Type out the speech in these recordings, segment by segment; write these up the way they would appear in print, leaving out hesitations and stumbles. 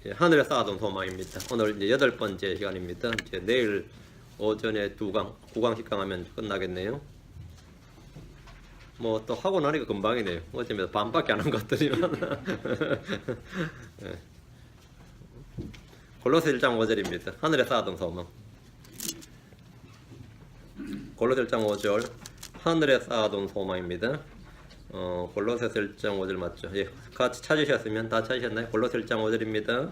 하늘에 쌓아둔 소망입니다. 오늘 이제 8번째 시간입니다. 이제 내일 오전에 9강 10강 하면 끝나겠네요. 뭐 또 하고 나니까 금방이네요. 어쩌면 반밖에 안 한 것들이만. 네. 골로새 1장 5절입니다. 하늘에 쌓아둔 소망. 골로새 1장 5절 하늘에 쌓아둔 소망입니다. 골로새서 1장 5절 맞죠? 예, 같이 찾으셨으면 다 찾으셨나요? 골로새 1장 5절입니다.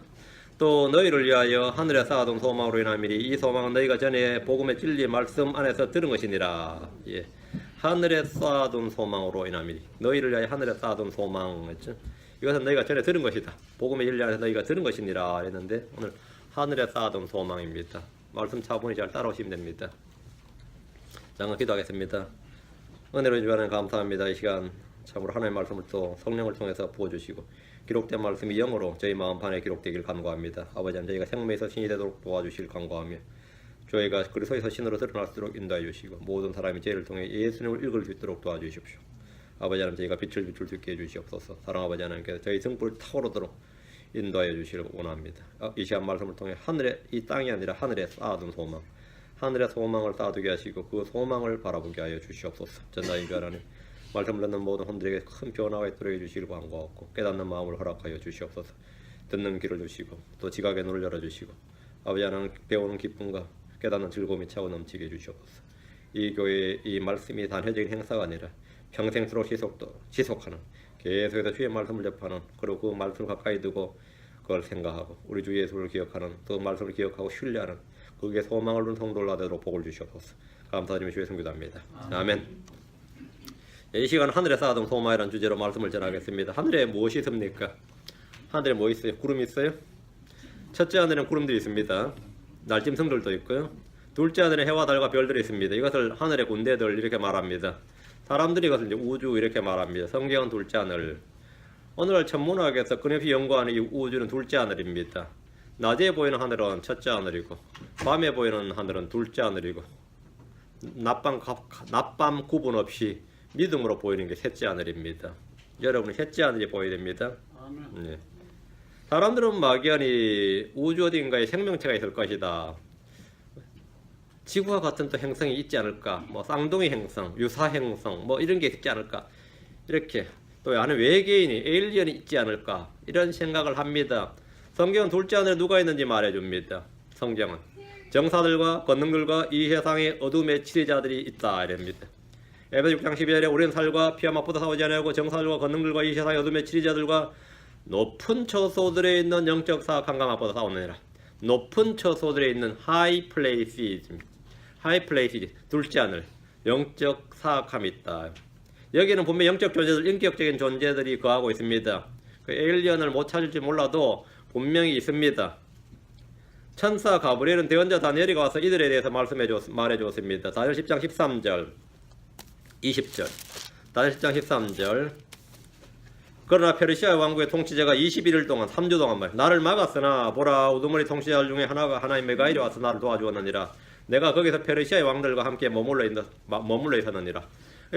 또 너희를 위하여 하늘에 쌓아둔 소망으로 인함이니 이 소망은 너희가 전에 복음의 진리 말씀 안에서 들은 것이니라. 예, 하늘에 쌓아둔 소망으로 인함이니 너희를 위하여 하늘에 쌓아둔 소망 했죠? 이것은 너희가 전에 들은 것이다. 복음의 진리 안에서 너희가 들은 것이니라 했는데 오늘 하늘에 쌓아둔 소망입니다. 말씀 차분히 잘 따라오시면 됩니다. 잠깐 기도하겠습니다. 은혜로 주하나님 감사합니다. 이 시간 참으로 하나님의 말씀을 또 성령을 통해서 부어주시고 기록된 말씀이 영으로 저희 마음판에 기록되길 간구합니다. 아버지 하나님 저희가 생명에서 신이 되도록 도와주실 간구하며 저희가 그리스도에서 신으로 드러날 수 있도록 인도해 주시고 모든 사람이 저희를 통해 예수님을 읽을 수 있도록 도와주십시오. 아버지 하나님 저희가 빛을 비출 수 있게 해주시옵소서. 사랑 아버지 하나님께서 저희 등불 타오르도록 인도하여 주시길 원합니다. 이 시간 말씀을 통해 하늘에 이 땅이 아니라 하늘에 쌓아둔 소망 하늘의 소망을 쌓아두게 하시고 그 소망을 바라보게 하여 주시옵소서. 전나인 주 하나님 말씀을 듣는 모든 혼들에게 큰 변화가 있도록 해주시길 간구하고 깨닫는 마음을 허락하여 주시옵소서. 듣는 귀를 주시고 또 지각의 눈을 열어주시고 아버지 하나님 배우는 기쁨과 깨닫는 즐거움이 차고 넘치게 해주시옵소서. 이 교회의 이 말씀이 단회적인 행사가 아니라 평생토록 지속하는 계속해서 주의 말씀을 접하는 그리고 그 말씀을 가까이 두고 그걸 생각하고 우리 주 예수를 기억하는 그 말씀을 기억하고 신뢰하는 그게 소망을 두는 성도를 나되도록 복을 주시옵소서. 감사드리며 주의 성기도합니다. 아멘. 이 시간 하늘에 쌓아둔 소망이라는 주제로 말씀을 전하겠습니다. 하늘에 무엇이 있습니까? 하늘에 뭐 있어요? 구름이 있어요? 첫째 하늘에는 구름들이 있습니다. 날짐승들도 있고요. 둘째 하늘에 해와 달과 별들이 있습니다. 이것을 하늘의 군대들 이렇게 말합니다. 사람들이 이것을 이제 우주 이렇게 말합니다. 성경은 둘째 하늘. 오늘 천문학에서 끊임없이 연구하는 이 우주는 둘째 하늘입니다. 낮에 보이는 하늘은 첫째 하늘이고 밤에 보이는 하늘은 둘째 하늘이고 낮밤 구분 없이 믿음으로 보이는 게 셋째 하늘입니다. 여러분은 셋째 하늘이 보여야 됩니다. 네. 사람들은 막연히 우주 어딘가에 생명체가 있을 것이다. 지구와 같은 또 행성이 있지 않을까? 뭐 쌍둥이 행성, 유사 행성 뭐 이런 게 있지 않을까? 이렇게 또 안에 외계인이 에일리언이 있지 않을까? 이런 생각을 합니다. 성경은 둘째 하늘에 누가 있는지 말해줍니다. 성경은 정사들과 권능들과 이 세상의 어둠의 치리자들이 있다 이랍니다. 에베소 6장 12절에 우리는 살과 피와 맛보다 싸우지 아니하고 정사들과 권능들과 이 세상의 어둠의 치리자들과 높은 처소들에 있는 영적 사악함과 맛보다 싸우느니라. 높은 처소들에 있는 하이 플레이스 둘째 하늘 영적 사악함이 있다. 여기는 분명 영적 존재들 인격적인 존재들이 거하고 있습니다. 그 에일리언을 못 찾을지 몰라도 분명히 있습니다. 천사 가브리엘은 대언자 다니엘이 와서 이들에 대해서 말해주었습니다. 다니엘 10장 13절 20절 다니엘 10장 13절 그러나 페르시아 왕국의 통치자가 21일 동안 3주 동안 나를 막았으나 보라 우두머리 통치자 중에 하나인 메가일이 와서 나를 도와주었느니라. 내가 거기서 페르시아의 왕들과 함께 머물러 있었느니라.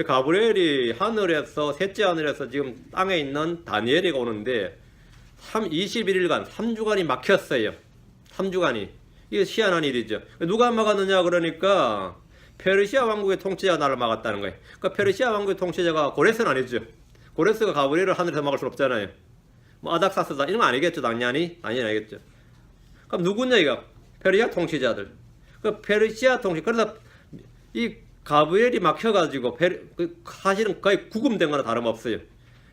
가브리엘이 하늘에서 셋째 하늘에서 지금 땅에 있는 다니엘이가 오는데 21일간 3주간이 막혔어요. 3주간이 이게 희한한 일이죠. 누가 막았느냐 그러니까 페르시아 왕국의 통치자가 나를 막았다는 거예요. 그러니까 페르시아 왕국의 통치자가 고레스는 아니죠. 고레스가 가브리엘을 하늘에서 막을 수 없잖아요. 뭐 아닥사스다 이런 거 아니겠죠. 당연히 아니겠죠. 그럼 누구냐 이거? 페르시아 통치자들. 그 페르시아 통치 그래서 이 가브리엘이 막혀가지고 사실은 거의 구금된 거나 다름없어요.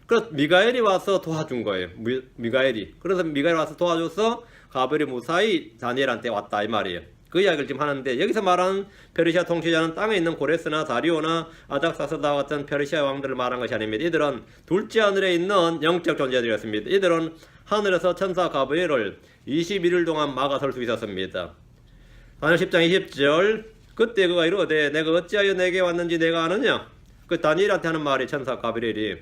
그래서 미가엘이 와서 도와준 거예요. 그래서 미가엘이 와서 도와줘서 가브리엘이 무사히 다니엘한테 왔다 이 말이에요. 그 이야기를 지금 하는데 여기서 말하는 페르시아 통치자는 땅에 있는 고레스나 다리오나 아닥사스다 같은 페르시아 왕들을 말한 것이 아닙니다. 이들은 둘째 하늘에 있는 영적 존재들이었습니다. 이들은 하늘에서 천사 가브리엘을 21일 동안 막아설 수 있었습니다. 다니엘 10장 20절 그때 그가 이르되 내가 어찌하여 내게 왔는지 내가 아느냐? 그 다니엘한테 하는 말이 천사 가브리엘이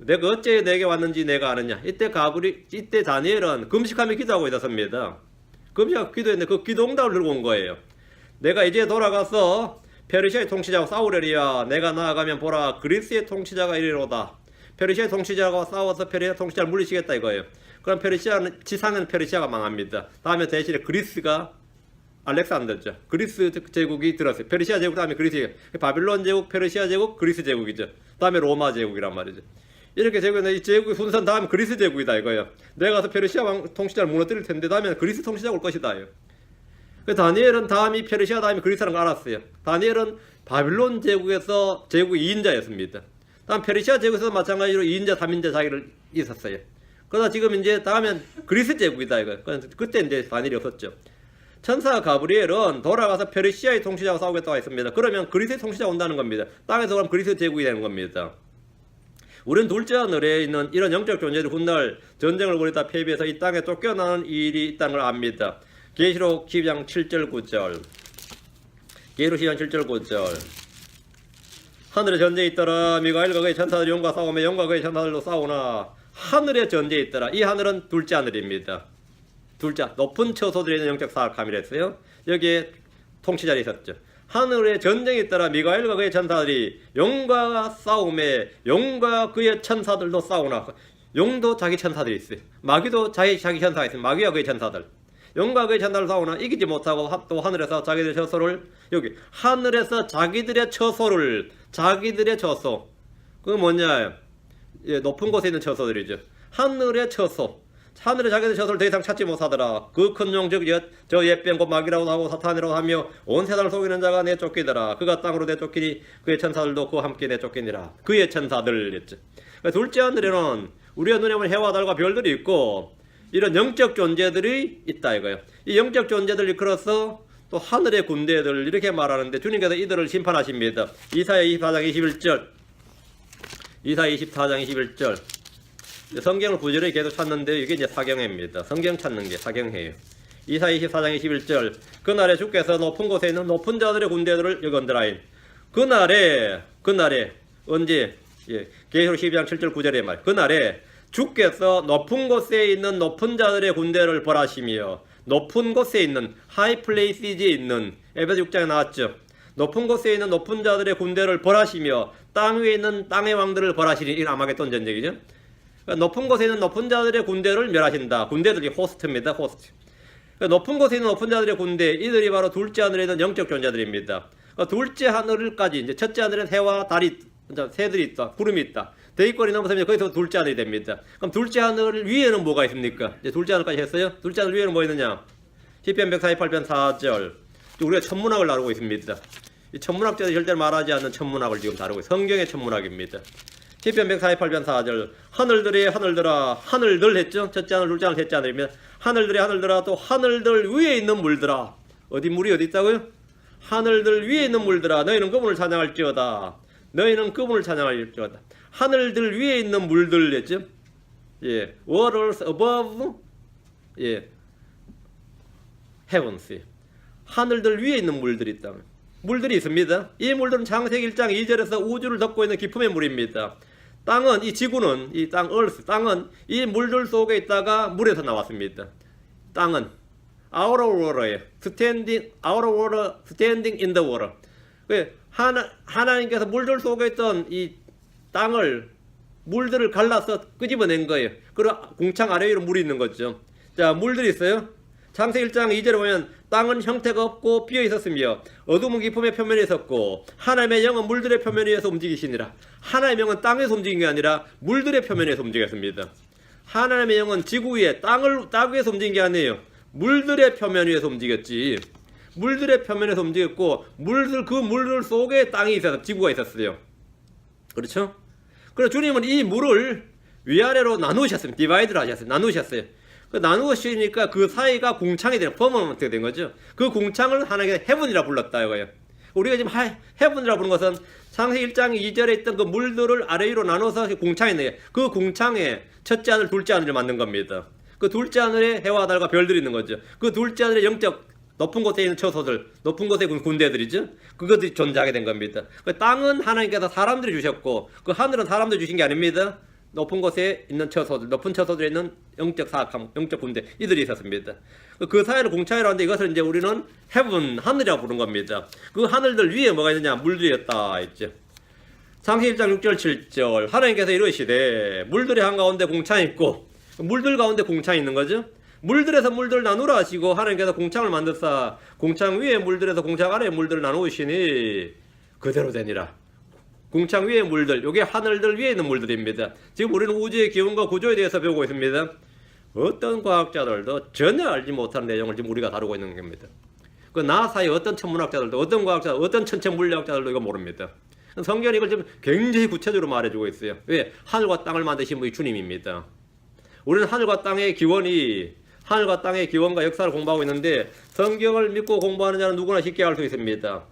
내가 어찌하여 내게 왔는지 내가 아느냐? 이때 다니엘은 금식하며 기도하고 있었습니다. 금식하고 기도했는데 그 기도응답을 들고 온 거예요. 내가 이제 돌아가서 페르시아의 통치자와 싸우려리야. 내가 나아가면 보라 그리스의 통치자가 이리로다. 페르시아의 통치자가 싸워서 페르시아 통치자를 물리치겠다 이거예요. 그럼 페르시아는 지상은 페르시아가 망합니다. 다음에 대신에 그리스가 알렉산더죠. 그리스 제국이 들었어요. 페르시아 제국 다음에 그리스, 바빌론 제국, 페르시아 제국, 그리스 제국이죠. 다음에 로마 제국이란 말이죠. 이렇게 제국은 이 제국의 순서는 다음 그리스 제국이다 이거예요. 내가 가서 페르시아 통치자를 무너뜨릴 텐데 다음에 그리스 통치자가 올 것이다. 다니엘은 다음이 페르시아 다음이 그리스라는 걸 알았어요. 다니엘은 바빌론 제국에서 제국 2인자였습니다. 다음 페르시아 제국에서 마찬가지로 2인자, 3인자 자기를 있었어요. 그러다 지금 이제 다음엔 그리스 제국이다 이거. 그때 이제 다니엘이 없었죠. 천사 가브리엘은 돌아가서 페르시아의 통치자와 싸우겠다고 했습니다. 그러면 그리스의 통치자가 온다는 겁니다. 땅에서 그럼 그리스 제국이 되는 겁니다. 우리는 둘째 하늘에 있는 이런 영적 존재들 훗날 전쟁을 벌이다 패배해서 이 땅에 쫓겨나는 일이 있다는 걸 압니다. 계시록 12장 7절 9절. 계시록 12장 7절 9절. 하늘에 전쟁이 있더라. 미가엘과 그의 천사들이 용과 싸우며 용과 그의 천사들로 싸우나 하늘에 전쟁이 있더라. 이 하늘은 둘째 하늘입니다. 둘째 높은 처소들에 있는 영적 사악함이랬어요. 여기에 통치자리 있었죠. 하늘에 전쟁이 있더라. 미가엘과 그의 천사들이 용과 싸움에 용과 그의 천사들도 싸우나. 용도 자기 천사들이 있어요. 마귀도 자기 천사가 있어요. 마귀와 그의 천사들. 용과 그의 천사를 싸우나 이기지 못하고 또 하늘에서 자기들의 처소를 여기 하늘에서 자기들의 처소를 자기들의 처소 그거 뭐냐 높은 곳에 있는 처소들이죠. 하늘의 처소 하늘에 자기들 처소를 더 이상 찾지 못하더라. 그 큰 용 즉 저 옛뱀 곧 마귀라고 하고 사탄이라고 하며 온 세상을 속이는 자가 내쫓기더라. 그가 땅으로 내쫓기니 그의 천사들도 그와 함께 내쫓기니라. 그의 천사들 했죠. 둘째 하늘에는 우리가 눈에 보는 해와 달과 별들이 있고 이런 영적 존재들이 있다 이거예요. 이 영적 존재들을 이끌어서 또 하늘의 군대들 이렇게 말하는데 주님께서 이들을 심판하십니다. 이사야 24장 21절 이사야 24장 21절 성경을 부지런히 계속 찾는데 이게 이제 사경회입니다. 성경 찾는 게 사경회예요. 이사야 24장 21절 그날에 주께서 높은 곳에 있는 높은 자들의 군대들을 여건드라인 그날에 언제 계시록 12장 7절 9절의 말 그날에 주께서 높은 곳에 있는 높은 자들의 군대를 벌하시며 높은 곳에 있는 하이플레이시지에 있는 에베소 6장에 나왔죠. 높은 곳에 있는 높은 자들의 군대를 벌하시며 땅 위에 있는 땅의 왕들을 벌하시니 이 아마겟돈 전쟁이죠. 그러니까 높은 곳에 있는 높은 자들의 군대를 멸하신다. 군대들이 호스트입니다. 호스트. 그러니까 높은 곳에 있는 높은 자들의 군대 이들이 바로 둘째 하늘에 있는 영적 존재들입니다. 그러니까 둘째 하늘까지 이제 첫째 하늘엔 해와 달이 새들이 있다. 구름이 있다. 대기권이 넘어서면 거기서 둘째 하늘이 됩니다. 그럼 둘째 하늘 위에는 뭐가 있습니까? 이제 둘째 하늘까지 했어요. 둘째 하늘 위에는 뭐 있느냐? 시편 148편 4절. 우리가 천문학을 다루고 있습니다. 이 천문학자들이 절대로 말하지 않는 천문학을 지금 다루고 있어요. 성경의 천문학입니다. 시편 148편 4절. 하늘들이 하늘들아 하늘들 했죠. 첫째 하늘, 둘째 하늘, 셋째 하늘이면 하늘들이 하늘들아 또 하늘들 위에 있는 물들아. 어디 물이 어디 있다고요? 하늘들 위에 있는 물들아 너희는 그분을 찬양할지어다. 너희는 그분을 찬양할지어다. 하늘들 위에 있는 물들 했죠. 예, waters above, 예, heavens. 하늘들 위에 있는 물들이 있다. 물들이 있습니다. 이 물들은 창세기 1장 2절에서 우주를 덮고 있는 기품의 물입니다. 땅은 이 지구는 이 땅 earth 땅은 이 물들 속에 있다가 물에서 나왔습니다. 땅은 out of water예요. standing out of water, standing in the water. 하나님께서 물들 속에 있던 이 땅을 물들을 갈라서 끄집어낸 거예요. 그리고 궁창 아래 위로 물이 있는 거죠. 자, 물들이 있어요. 창세기 1장 2절에 보면 땅은 형태가 없고 비어 있었으며 어두운 기품의 표면에 있었고 하나님의 영은 물들의 표면 위에서 움직이시니라. 하나님의 영은 땅에서 움직인 게 아니라 물들의 표면에서 움직였습니다. 하나님의 영은 지구 위에 땅 위에서 움직인 게 아니에요. 물들의 표면 위에서 움직였지. 물들의 표면에서 움직였고 그 물들 속에 땅이 있어서 지구가 있었어요. 그렇죠? 그래서 주님은 이 물을 위아래로 나누셨습니다. 디바이드를 하셨어요. 나누셨어요. 그 나누시니까 그 사이가 궁창이 되는 퍼머넌트가 된 거죠. 그 궁창을 하나님께서 헤븐이라 불렀다 이거예요. 우리가 지금 헤븐이라 부르는 것은 창세기 1장 2절에 있던 그 물들을 아래 위로 나눠서 궁창이 있는 거예요. 그 궁창에 첫째 하늘, 둘째 하늘을 만든 겁니다. 그 둘째 하늘에 해와 달과 별들이 있는 거죠. 그 둘째 하늘에 영적 높은 곳에 있는 처소들, 높은 곳에 군대들이죠. 그것들이 존재하게 된 겁니다. 그 땅은 하나님께서 사람들이 주셨고 그 하늘은 사람들이 주신 게 아닙니다. 높은 곳에 있는 처소들, 높은 처소들에 있는 영적 사악함, 영적 군대 이들이 있었습니다. 그 사이를 공차이라고 하는데 이것을 이제 우리는 헤븐, 하늘이라고 부르는 겁니다. 그 하늘들 위에 뭐가 있느냐? 물들이었다 했죠. 창세기 1장 6절 7절 하나님께서 이르시되 물들이 한가운데 공창이 있고 물들 가운데 공창이 있는 거죠. 물들에서 물들 나누라 하시고 하나님께서 공창을 만드사 공창 위에 물들에서 공창 아래에 물들을 나누시니 그대로 되니라. 공창 위에 물들, 요게 하늘들 위에 있는 물들입니다. 지금 우리는 우주의 기원과 구조에 대해서 배우고 있습니다. 어떤 과학자들도 전혀 알지 못하는 내용을 지금 우리가 다루고 있는 겁니다. 그 나사의 어떤 천문학자들도 어떤 과학자들, 어떤 천체 물리학자들도 이거 모릅니다. 성경이 이걸 지금 굉장히 구체적으로 말해주고 있어요. 왜? 하늘과 땅을 만드신 분이 주님입니다. 우리는 하늘과 땅의 기원과 역사를 공부하고 있는데 성경을 믿고 공부하는 자는 누구나 쉽게 알 수 있습니다.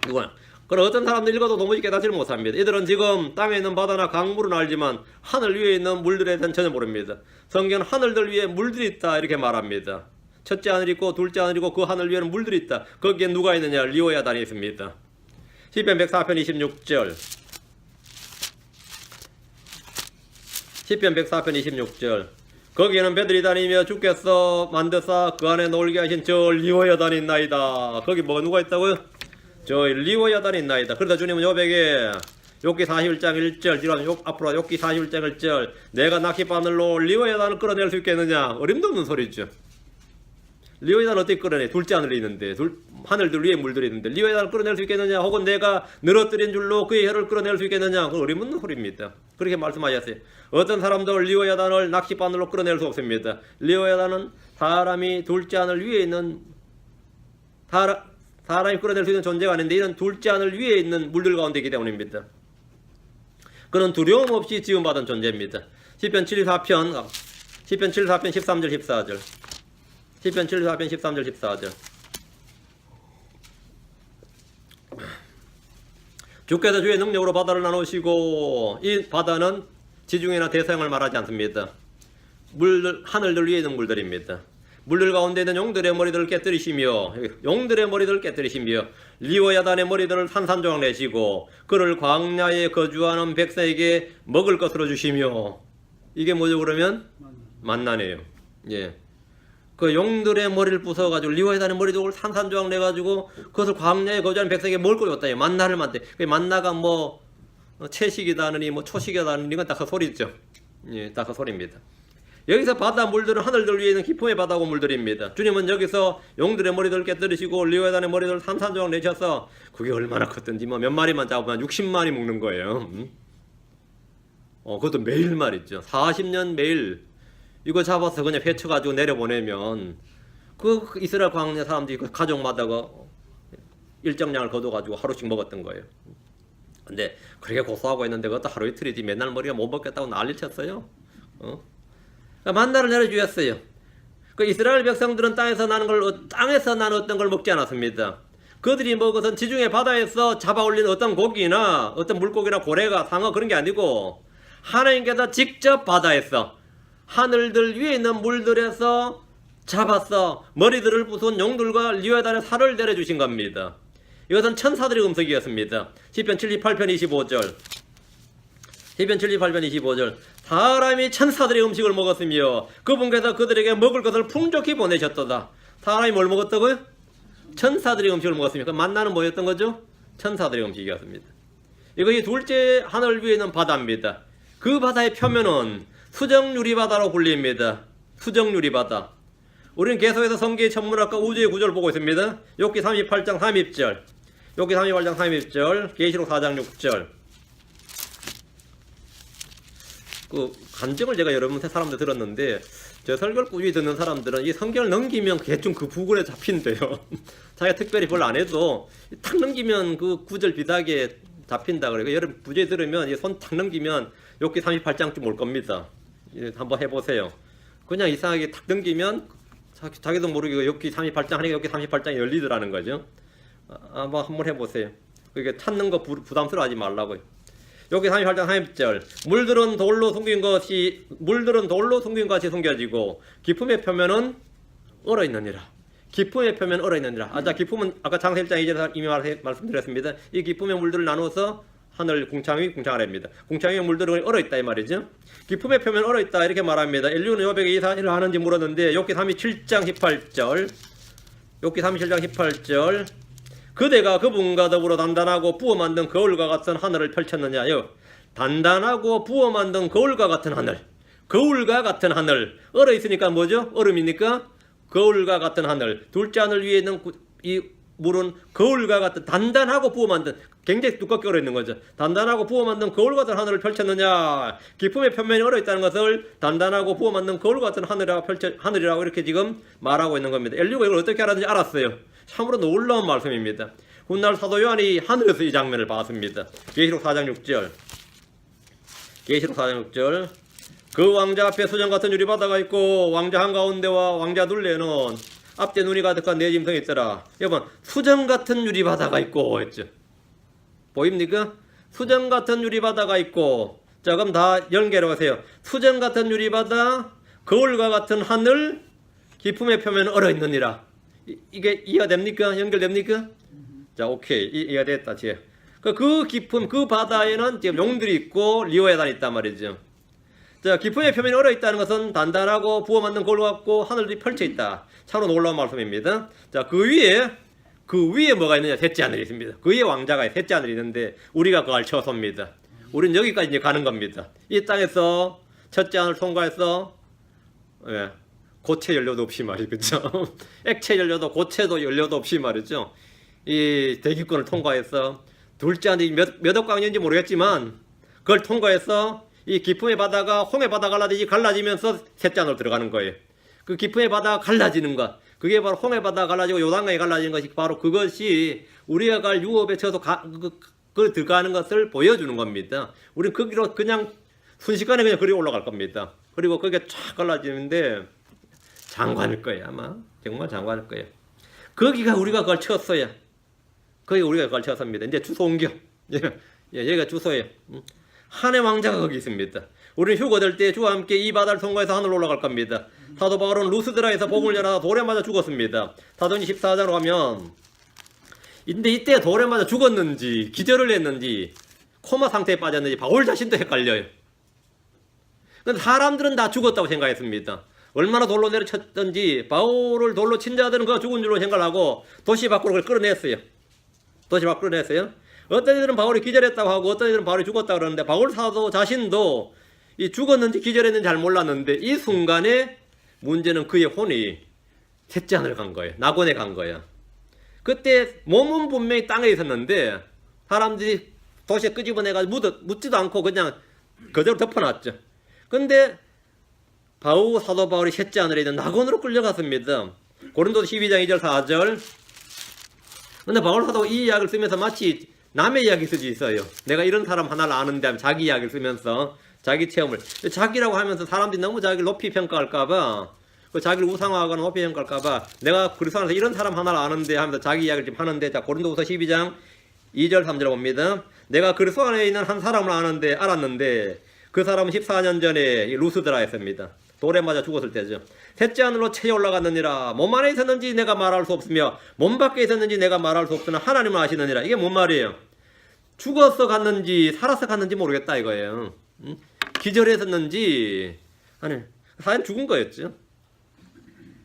누구나. 그럼 어떤 사람들 읽어도 도무지 깨닫지를 못합니다. 이들은 지금 땅에 있는 바다나 강물은 알지만 하늘 위에 있는 물들에 대해서는 전혀 모릅니다. 성경은 하늘들 위에 물들이 있다 이렇게 말합니다. 첫째 하늘이 있고 둘째 하늘이 있고 그 하늘 위에는 물들이 있다. 거기에 누가 있느냐? 리오야단이 있습니다. 시편 104편 26절. 시편 104편 26절. 거기에는 배들이 다니며 주께서 만드사 그 안에 놀게 하신 저 리오야단이 있나이다. 거기 뭐가 누가 있다고요? 저 리오야단이 있나이다. 그러다 주님은 욥에게 욥기 41장 1절 앞으로 욥기 41장 1절 내가 낚싯바늘로 리오야단을 끌어낼 수 있겠느냐? 어림도 없는 소리죠. 리오야단을 어떻게 끌어내? 둘째 하늘이 있는데 하늘들 위에 물들이 있는데 리오야단을 끌어낼 수 있겠느냐? 혹은 내가 늘어뜨린 줄로 그의 혀를 끌어낼 수 있겠느냐? 그건 어림없는 소리입니다. 그렇게 말씀하셨어요. 어떤 사람도 리오야단을 낚싯바늘로 끌어낼 수 없습니다. 리오야단은 사람이 둘째 하늘 위에 있는 사람이 끌어낼 수 있는 존재가 아닌데 이는 둘째 하늘 위에 있는 물들 가운데 있기 때문입니다. 그는 두려움 없이 지음받은 존재입니다. 시편 74편 13절 14절 시편 74편 13절 14절 주께서 주의 능력으로 바다를 나누시고 이 바다는 지중해나 대서양을 말하지 않습니다. 하늘들 위에 있는 물들입니다. 물들 가운데 있는 용들의 머리들을 깨뜨리시며 리오야단의 머리들을 산산조각 내시고 그를 광야에 거주하는 백성에게 먹을 것으로 주시며 이게 뭐죠 그러면? 만나네요. 예. 그 용들의 머리를 부숴가지고 리오야단의 머리들을 산산조각 내가지고 그것을 광야에 거주하는 백성에게 먹을 걸 줬다. 만나를 만들. 그 만나가 뭐 채식이다느니 뭐 초식이다느니 이건 딱 그 소리죠. 예, 딱 그 소리입니다. 여기서 바다 물들은 하늘들 위에 있는 기품의 바다고 물들입니다. 주님은 여기서 용들의 머리들을 깨뜨리시고 리오야단의 머리들을 산산조각 내셔서 그게 얼마나 컸던지 뭐 몇 마리만 잡으면 60마리 먹는 거예요. 그것도 매일 말이죠. 40년 매일 이거 잡아서 그냥 회쳐가지고 내려보내면 그 이스라엘 광야 사람들이 그 가족마다 그 일정량을 거둬가지고 하루씩 먹었던 거예요. 근데 그렇게 고소하고 있는데 그것도 하루 이틀이지 맨날 머리가 못 먹겠다고 난리 쳤어요. 만나를 내려주셨어요. 그 이스라엘 백성들은 땅에서 나는 어떤 걸 먹지 않았습니다. 그들이 먹어선 지중해 바다에서 잡아올린 어떤 고기나 어떤 물고기나 고래가 상어 그런 게 아니고 하나님께서 직접 바다에서 하늘들 위에 있는 물들에서 잡아서 머리들을 부순 용들과 리오야단의 살을 내려주신 겁니다. 이것은 천사들의 음식이었습니다. 시편 78편 25절 시편 78편 25절 사람이 천사들의 음식을 먹었으며 그분께서 그들에게 먹을 것을 풍족히 보내셨도다. 사람이 뭘 먹었다고요? 천사들의 음식을 먹었으며 그 만나는 뭐였던 거죠? 천사들의 음식이었습니다. 이것이 둘째 하늘 위에 있는 바다입니다. 그 바다의 표면은 수정유리바다로 불립니다. 수정유리바다. 우리는 계속해서 성계의 천문학과 우주의 구조를 보고 있습니다. 욥기 38장 30절 욥기 38장 30절 계시록 4장 6절 그 간증을 제가 여러 번 사람들 들었는데 저 설교를 꾸준히 듣는 사람들은 이 성경을 넘기면 대충 그 부분에 잡힌대요. 자기가 특별히 뭘 안 해도 탁 넘기면 그 구절 비슷하게 잡힌다 그래요. 여러분 부제 들으면 손 탁 넘기면 욥기 38장쯤 올 겁니다. 한번 해보세요. 그냥 이상하게 탁 넘기면 자기도 모르게 욥기 38장 하니까 욥기 38장이 열리더라는 거죠. 한번 해보세요. 그게 찾는 거 부담스러워하지 말라고요. 욥기 38장 30절 물들은 돌로 숨긴 것이 숨겨지고 기품의 표면은 얼어있느니라. 기품의 표면 얼어있느니라. 자, 기품은 아까 창세 1장 2절에서 이미 말씀드렸습니다. 이 기품의 물들을 나누어서 하늘 공창위 공창 아래입니다. 공창위의 물들은 얼어있다 이 말이죠. 기품의 표면 얼어있다 이렇게 말합니다. 엘리후는 욥에게 이 사실을 하는지 물었는데 욥기 37장 18절 욥기 37장 18절 그대가 그분과 더불어 단단하고 부어 만든 거울과 같은 하늘을 펼쳤느냐요. 단단하고 부어 만든 거울과 같은 하늘. 거울과 같은 하늘. 얼어 있으니까 뭐죠? 얼음이니까 거울과 같은 하늘. 둘째 하늘 위에 있는 이 물은 거울과 같은 단단하고 부어 만든, 굉장히 두껍게 얼어 있는 거죠. 단단하고 부어 만든 거울 같은 하늘을 펼쳤느냐. 기품의 표면이 얼어 있다는 것을 단단하고 부어 만든 거울 같은 하늘이라고 이렇게 지금 말하고 있는 겁니다. 엘리가 이걸 어떻게 알았는지 알았어요. 참으로 놀라운 말씀입니다. 훗날 사도 요한이 하늘에서 이 장면을 봤습니다. 계시록 4장 6절. 계시록 4장 6절. 그 왕자 앞에 수정 같은 유리바다가 있고 왕자 한가운데와 왕자 둘레에는 앞뒤 눈이 가득한 네 짐승이 있더라. 여러분, 수정 같은 유리바다가 있고 했죠. 보입니까? 수정 같은 유리바다가 있고. 자, 그럼 다 연결해 보세요. 수정 같은 유리바다, 거울과 같은 하늘, 기품의 표면은 얼어 있느니라. 이게 이해가 됩니까? 연결됩니까? 자, 오케이. 이해가 됐다. 그 기품, 그 바다에는 지금 용들이 있고 리오야단이 있단 말이죠. 자, 기품의 표면이 얼어 있다는 것은 단단하고 부어 만든 거울 같고 하늘이 펼쳐 있다. 참으로 놀라운 말씀입니다. 자, 그 위에 뭐가 있느냐? 셋째 하늘이 있습니다. 그 위에 왕자가 셋째 하늘이 있는데 우리가 그걸 쳐섭니다. 우리는 여기까지 이제 가는 겁니다. 이 땅에서 첫째 하늘 통과해서 고체 연료도 없이 말이죠. 액체 연료도 고체도 연료도 없이 말이죠. 이 대기권을 통과해서 둘째 하늘이 몇 억광년인지 모르겠지만 그걸 통과해서 이 기품의 바다가 홍해 바다 갈라지면서 셋째 하늘로 들어가는 거예요. 그 기품의 바다가 갈라지는 것, 그게 바로 홍해 바다가 갈라지고 요단강이 갈라지는 것이 바로 그것이 우리가 갈 유업에 쳐서 그 들어가는 것을 보여주는 겁니다. 우리는 거기로 그냥 순식간에 그냥 그리 올라갈 겁니다. 그리고 그게 쫙 갈라지는데 장관일 거예요. 아마 정말 장관일 거예요. 거기가 우리가 그걸 쳤어요. 거기가 우리가 그걸 쳤습니다. 이제 주소 옮겨. 여기가 주소예요. 한의 왕자가 거기 있습니다. 우리는 휴거될 때 주와 함께 이 바다를 통과해서 하늘로 올라갈 겁니다. 사도 바울은 루스드라에서 복음을 전하다 돌에 맞아 죽었습니다. 사도행전 14장으로 가면 근데 이때 돌에 맞아 죽었는지 기절을 했는지 코마 상태에 빠졌는지 바울 자신도 헷갈려요. 근데 사람들은 다 죽었다고 생각했습니다. 얼마나 돌로 내려쳤던지 바울을 돌로 친 자들은 그가 죽은 줄로 생각하고 도시 밖으로 그걸 끌어냈어요. 도시 밖으로 끌어냈어요. 어떤 이들은 바울이 기절했다고 하고 어떤 이들은 바울이 죽었다고 그러는데 바울 사도 자신도 이 죽었는지 기절했는지 잘 몰랐는데 이 순간에 문제는 그의 혼이 셋째 하늘을 간 거예요. 낙원에 간 거예요. 그때 몸은 분명히 땅에 있었는데 사람들이 도시에 끄집어내가지고 묻지도 않고 그냥 그대로 덮어놨죠. 근데 사도 바울이 셋째 하늘에 있는 낙원으로 끌려갔습니다. 고린도서 12장 2절 4절. 근데 바울 사도가 이 이야기를 쓰면서 마치 남의 이야기 쓰지 있어요. 내가 이런 사람 하나를 아는데 하면 자기 이야기를 쓰면서 자기 체험을, 자기라고 하면서 사람들이 너무 자기를 높이 평가할까봐, 자기를 우상화하거나 높이 평가할까봐 내가 그리스도 안에서 이런 사람 하나를 아는데 하면서 자기 이야기를 좀 하는데, 자, 고린도후서 12장 2절 3절 봅니다. 내가 그리스도 안에 있는 한 사람을 알았는데 그 사람은 14년 전에 루스드라였습니다. 돌에 맞아 죽었을 때죠. 셋째 하늘로 채에 올라갔느니라. 몸 안에 있었는지 내가 말할 수 없으며 몸 밖에 있었는지 내가 말할 수 없으나 하나님은 아시느니라. 이게 뭔 말이에요? 죽어서 갔는지 살아서 갔는지 모르겠다 이거예요. 기절했었는지, 아니 사람 죽은 거였죠.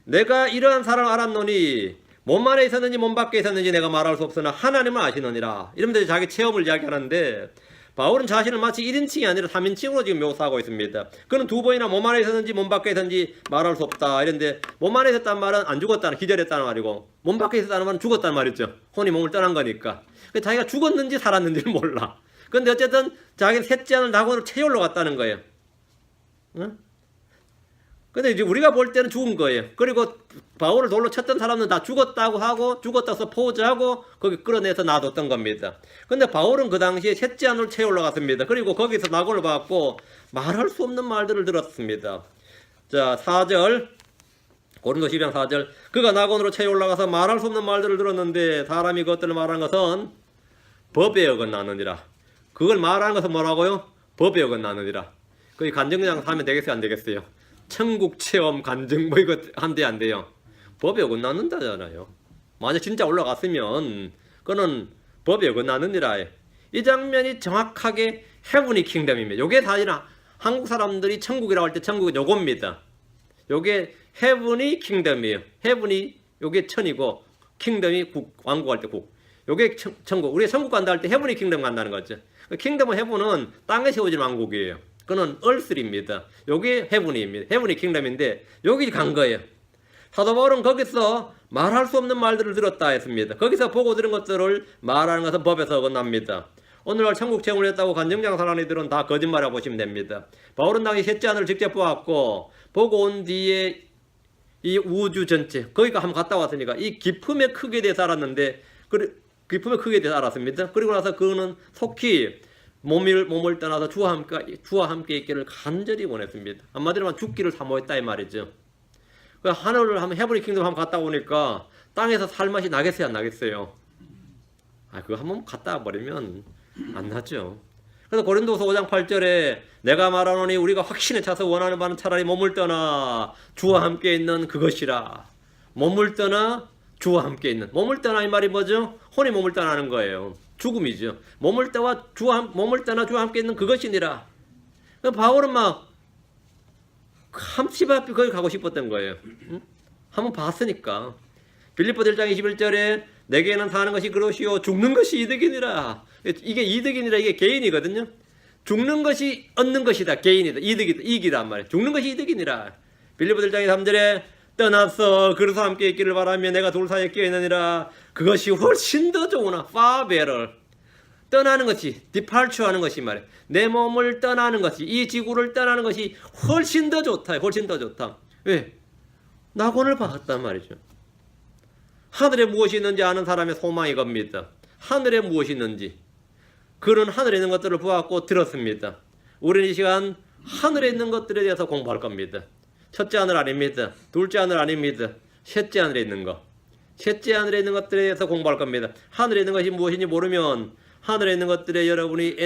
내가 이러한 사람을 알았노니 몸 안에 있었는지 몸 밖에 있었는지 내가 말할 수 없으나 하나님은 아시느니라. 이러면서 자기 체험을 이야기하는데 바울은 자신을 마치 1인칭이 아니라 3인칭으로 지금 묘사하고 있습니다. 그는 두 번이나 몸 안에 있었는지 몸 밖에 있었는지 말할 수 없다. 이런데 몸 안에 있었다는 말은 안 죽었다는, 기절했다는 말이고 몸 밖에 있었다는 말은 죽었다는 말이죠. 혼이 몸을 떠난 거니까. 자기가 죽었는지 살았는지를 몰라. 근데 어쨌든 자기는 셋째 하늘 낙원으로 채에 올라갔다는 거예요. 응? 근데 이제 우리가 볼 때는 죽은 거예요. 그리고 바울을 돌로 쳤던 사람은 다 죽었다고 하고 죽었다고 포즈하고 거기 끌어내서 놔뒀던 겁니다. 근데 바울은 그 당시에 셋째 하늘 채에 올라갔습니다. 그리고 거기서 낙원을 받고 말할 수 없는 말들을 들었습니다. 자, 4절 고린도 12장 4절. 그가 낙원으로 채에 올라가서 말할 수 없는 말들을 들었는데 사람이 그것들을 말한 것은 법에 어긋나느니라. 그걸 말하는 것은 뭐라고요? 법에 어긋나느니라. 거기 간증장 하면 되겠어요? 안 되겠어요? 천국 체험 간증 뭐 이거 한대 안 돼요. 법에 어긋나는다잖아요. 만약 진짜 올라갔으면 그거는 법에 어긋나느니라. 이 장면이 정확하게 헤븐이 킹덤입니다. 요게 사실 한국 사람들이 천국이라고 할 때 천국은 요겁니다. 요게 헤븐이 킹덤이에요. 헤븐이 요게 천이고 킹덤이 국, 왕국할 때 국. 요게 천국. 우리가 천국 간다 할 때 헤븐이 킹덤 간다는 거죠. 킹덤은 헤븐은 땅에 세워진 왕국이에요. 그는 얼슬입니다. 요게 헤븐입니다. 헤븐이 킹덤인데 여기 간 거예요. 사도 바울은 거기서 말할 수 없는 말들을 들었다 했습니다. 거기서 보고 들은 것들을 말하는 것은 법에서 어긋납니다. 오늘날 천국 체험을 했다고 간증장사라는 이들은 다 거짓말이라고 보시면 됩니다. 바울은 당시 셋째 하늘을 직접 보았고 보고 온 뒤에 이 우주 전체 거기가 한번 갔다 왔으니까 이 기품의 크기에 대해서 알았는데 기품의 크기에 대해서 알았습니다. 그리고 나서 그는 속히 몸을 떠나서 주와 함께 있기를 간절히 원했습니다. 한마디로 말하면 죽기를 사모했다 이 말이죠. 하늘을 한번 헤브리 킹덤 한번 갔다 오니까 땅에서 살맛이 나겠어요 안 나겠어요? 그거 한번 갔다 버리면 안 나죠. 그래서 고린도서 5장 8절에 내가 말하노니 우리가 확신에 차서 원하는 바는 차라리 몸을 떠나 주와 함께 있는 그것이라. 몸을 떠나 주와 함께 있는. 몸을 떠나 이 말이 뭐죠? 혼이 몸을 떠나는 거예요. 죽음이죠. 몸을 떠나 주와 함께 있는 그것이니라. 바울은 막 함시 앞에 거기 가고 싶었던 거예요. 한번 봤으니까. 빌립보 1장 21절에 내게는 사는 것이 그것이요 죽는 것이 이득이니라. 이게 이득이니라. 이게 개인이거든요. 죽는 것이 얻는 것이다. 개인이다. 이익이란 말이에요. 죽는 것이 이득이니라. 빌립보 1장 3절에 떠나서 그리스도와 함께 있기를 바라며 내가 둘 사이에 끼어 있느니라. 그것이 훨씬 더 좋으나 far better. 떠나는 것이 departure 하는 것이 말이에요. 내 몸을 떠나는 것이 이 지구를 떠나는 것이 훨씬 더 좋다. 훨씬 더 좋다. 왜? 낙원을 봤단 말이죠. 하늘에 무엇이 있는지 아는 사람의 소망이 겁니다. 하늘에 무엇이 있는지. 그는 하늘에 있는 것들을 보았고 들었습니다. 우리는 이 시간 하늘에 있는 것들에 대해서 공부할 겁니다. 첫째 하늘 아닙니다. 둘째 하늘 아닙니다. 셋째 하늘에 있는 것. 셋째 하늘에 있는 것들에 대해서 공부할 겁니다. 하늘에 있는 것이 무엇인지 모르면 하늘에 있는 것들에 여러분이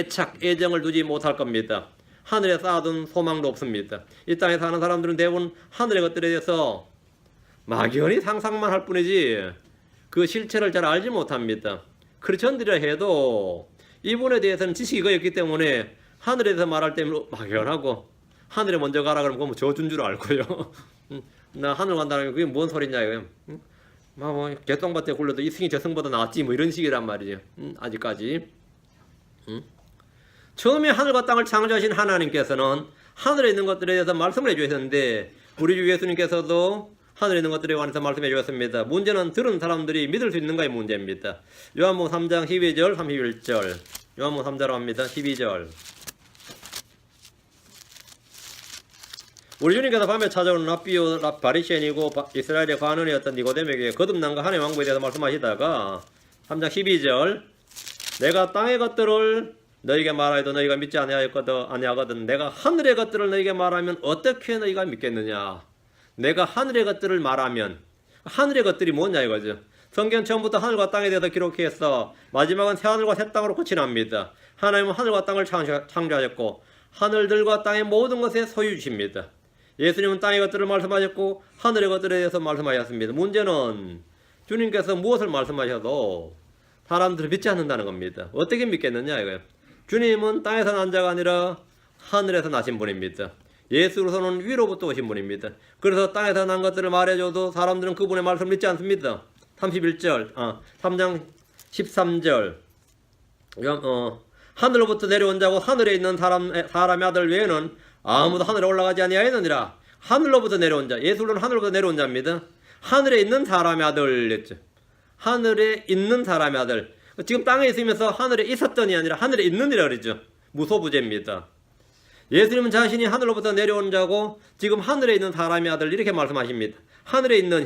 애정을 두지 못할 겁니다. 하늘에 쌓아둔 소망도 없습니다. 이 땅에 사는 사람들은 대부분 하늘의 것들에 대해서 막연히 상상만 할 뿐이지 그 실체를 잘 알지 못합니다. 크리스천들이라 해도 이분에 대해서는 지식이 거의 없기 때문에 하늘에 대해서 말할 때 막연하고 하늘에 먼저 가라 그러면 그건 저준 줄 알고요. 나 하늘 간다는 게 그게 뭔 소리냐 이거요. 개똥밭에 굴러도 이 승이 저 승보다 낫지 뭐 이런 식이란 말이죠. 아직까지. 처음에 하늘과 땅을 창조하신 하나님께서는 하늘에 있는 것들에 대해서 말씀을 해주셨는데 우리 주 예수님께서도 하늘에 있는 것들에 관해서 말씀해 주셨습니다. 문제는 들은 사람들이 믿을 수 있는가의 문제입니다. 요한복음 3장 12절 31절 요한복음 3절로 합니다. 12절 우리 주님께서 밤에 찾아오는 랍비오 바리새인이고 이스라엘의 관원이었던 니고데모에게 거듭난과 하나님의 왕국에 대해서 말씀하시다가 3장 12절 내가 땅의 것들을 너희에게 말하여도 너희가 믿지 아니하거든 내가 하늘의 것들을 너희에게 말하면 어떻게 너희가 믿겠느냐. 내가 하늘의 것들을 말하면 하늘의 것들이 뭐냐 이거죠. 성경 처음부터 하늘과 땅에 대해서 기록해서 마지막은 새 하늘과 새 땅으로 끝이 납니다. 하나님은 하늘과 땅을 창조하셨고 하늘들과 땅의 모든 것의 소유주십니다. 예수님은 땅의 것들을 말씀하셨고 하늘의 것들에 대해서 말씀하셨습니다. 문제는 주님께서 무엇을 말씀하셔도 사람들을 믿지 않는다는 겁니다. 어떻게 믿겠느냐 이거예요. 주님은 땅에서 난 자가 아니라 하늘에서 나신 분입니다. 예수로서는 위로부터 오신 분입니다. 그래서 땅에서 난 것들을 말해줘도 사람들은 그분의 말씀을 믿지 않습니다. 31절, 3장 13절 하늘로부터 내려온 자고 하늘에 있는 사람의 아들 외에는 아무도 하늘에 올라가지 아니하였느니라. 하늘로부터 내려온 자, 예수는 하늘로부터 내려온 자입니다. 하늘에 있는 사람의 아들 했죠. 하늘에 있는 사람의 아들. 지금 땅에 있으면서 하늘에 있었던이 아니라 하늘에 있는이라 그러죠. 무소부재입니다. 예수님은 자신이 하늘로부터 내려온 자고 지금 하늘에 있는 사람의 아들 이렇게 말씀하십니다. 하늘에 있는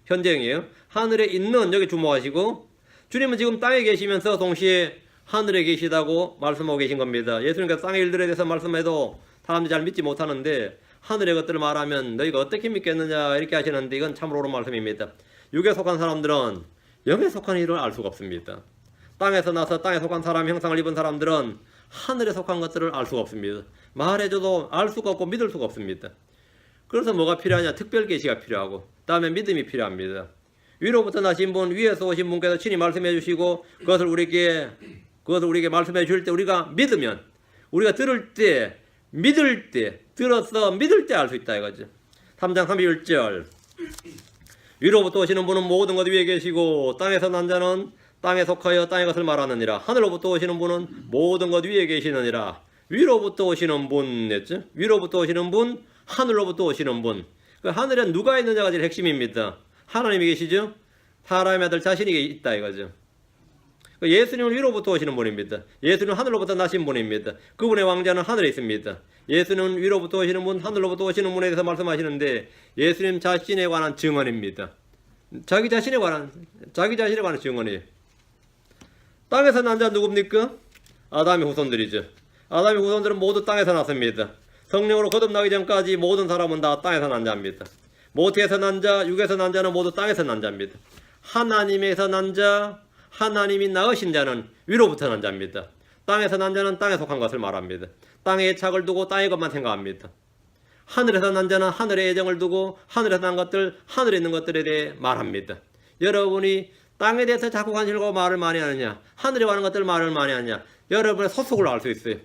현재형이에요. 하늘에 있는 여기 주목하시고 주님은 지금 땅에 계시면서 동시에 하늘에 계시다고 말씀하고 계신 겁니다. 예수님께서 땅의 일들에 대해서 말씀해도 사람들이 잘 믿지 못하는데 하늘의 것들을 말하면 너희가 어떻게 믿겠느냐 이렇게 하시는데 이건 참으로 옳은 말씀입니다. 육에 속한 사람들은 영에 속한 일을 알 수가 없습니다. 땅에서 나서 땅에 속한 사람 형상을 입은 사람들은 하늘에 속한 것들을 알 수가 없습니다. 말해줘도 알 수가 없고 믿을 수가 없습니다. 그래서 뭐가 필요하냐? 특별 계시가 필요하고 다음에 믿음이 필요합니다. 위로부터 나신 분, 위에서 오신 분께서 친히 말씀해 주시고 그것을 우리에게 말씀해 주실 때 우리가 믿으면 우리가 들을 때 믿을 때 들어서 믿을 때 알 수 있다 이거죠. 3장 31절 위로부터 오시는 분은 모든 것 위에 계시고 땅에서 난 자는 땅에 속하여 땅의 것을 말하느니라. 하늘로부터 오시는 분은 모든 것 위에 계시느니라. 위로부터 오시는 분 했죠. 위로부터 오시는 분, 하늘로부터 오시는 분. 그 하늘에 누가 있느냐가 제일 핵심입니다. 하나님이 계시죠. 사람의 아들 자신이 있다 이거죠. 예수님은 위로부터 오시는 분입니다. 예수님은 하늘로부터 나신 분입니다. 그분의 왕자는 하늘에 있습니다. 예수는 위로부터 오시는 분, 하늘로부터 오시는 분에 대해서 말씀하시는데 예수님 자신에 관한 증언입니다. 자기 자신에 관한 증언이에요. 땅에서 난 자 누굽니까? 아담의 후손들이죠. 아담의 후손들은 모두 땅에서 났습니다. 성령으로 거듭나기 전까지 모든 사람은 다 땅에서 난 자입니다. 모태에서 난 자, 육에서 난 자는 모두 땅에서 난 자입니다. 하나님에서 난 자, 하나님이 낳으신 자는 위로부터 난 자입니다. 땅에서 난 자는 땅에 속한 것을 말합니다. 땅에 착을 두고 땅의 것만 생각합니다. 하늘에서 난 자는 하늘의 애정을 두고 하늘에서 난 것들, 하늘에 있는 것들에 대해 말합니다. 여러분이 땅에 대해서 자꾸 관심을 갖고 말을 많이 하느냐, 하늘에 관한 것들 말을 많이 하느냐, 여러분의 소속을 알 수 있어요.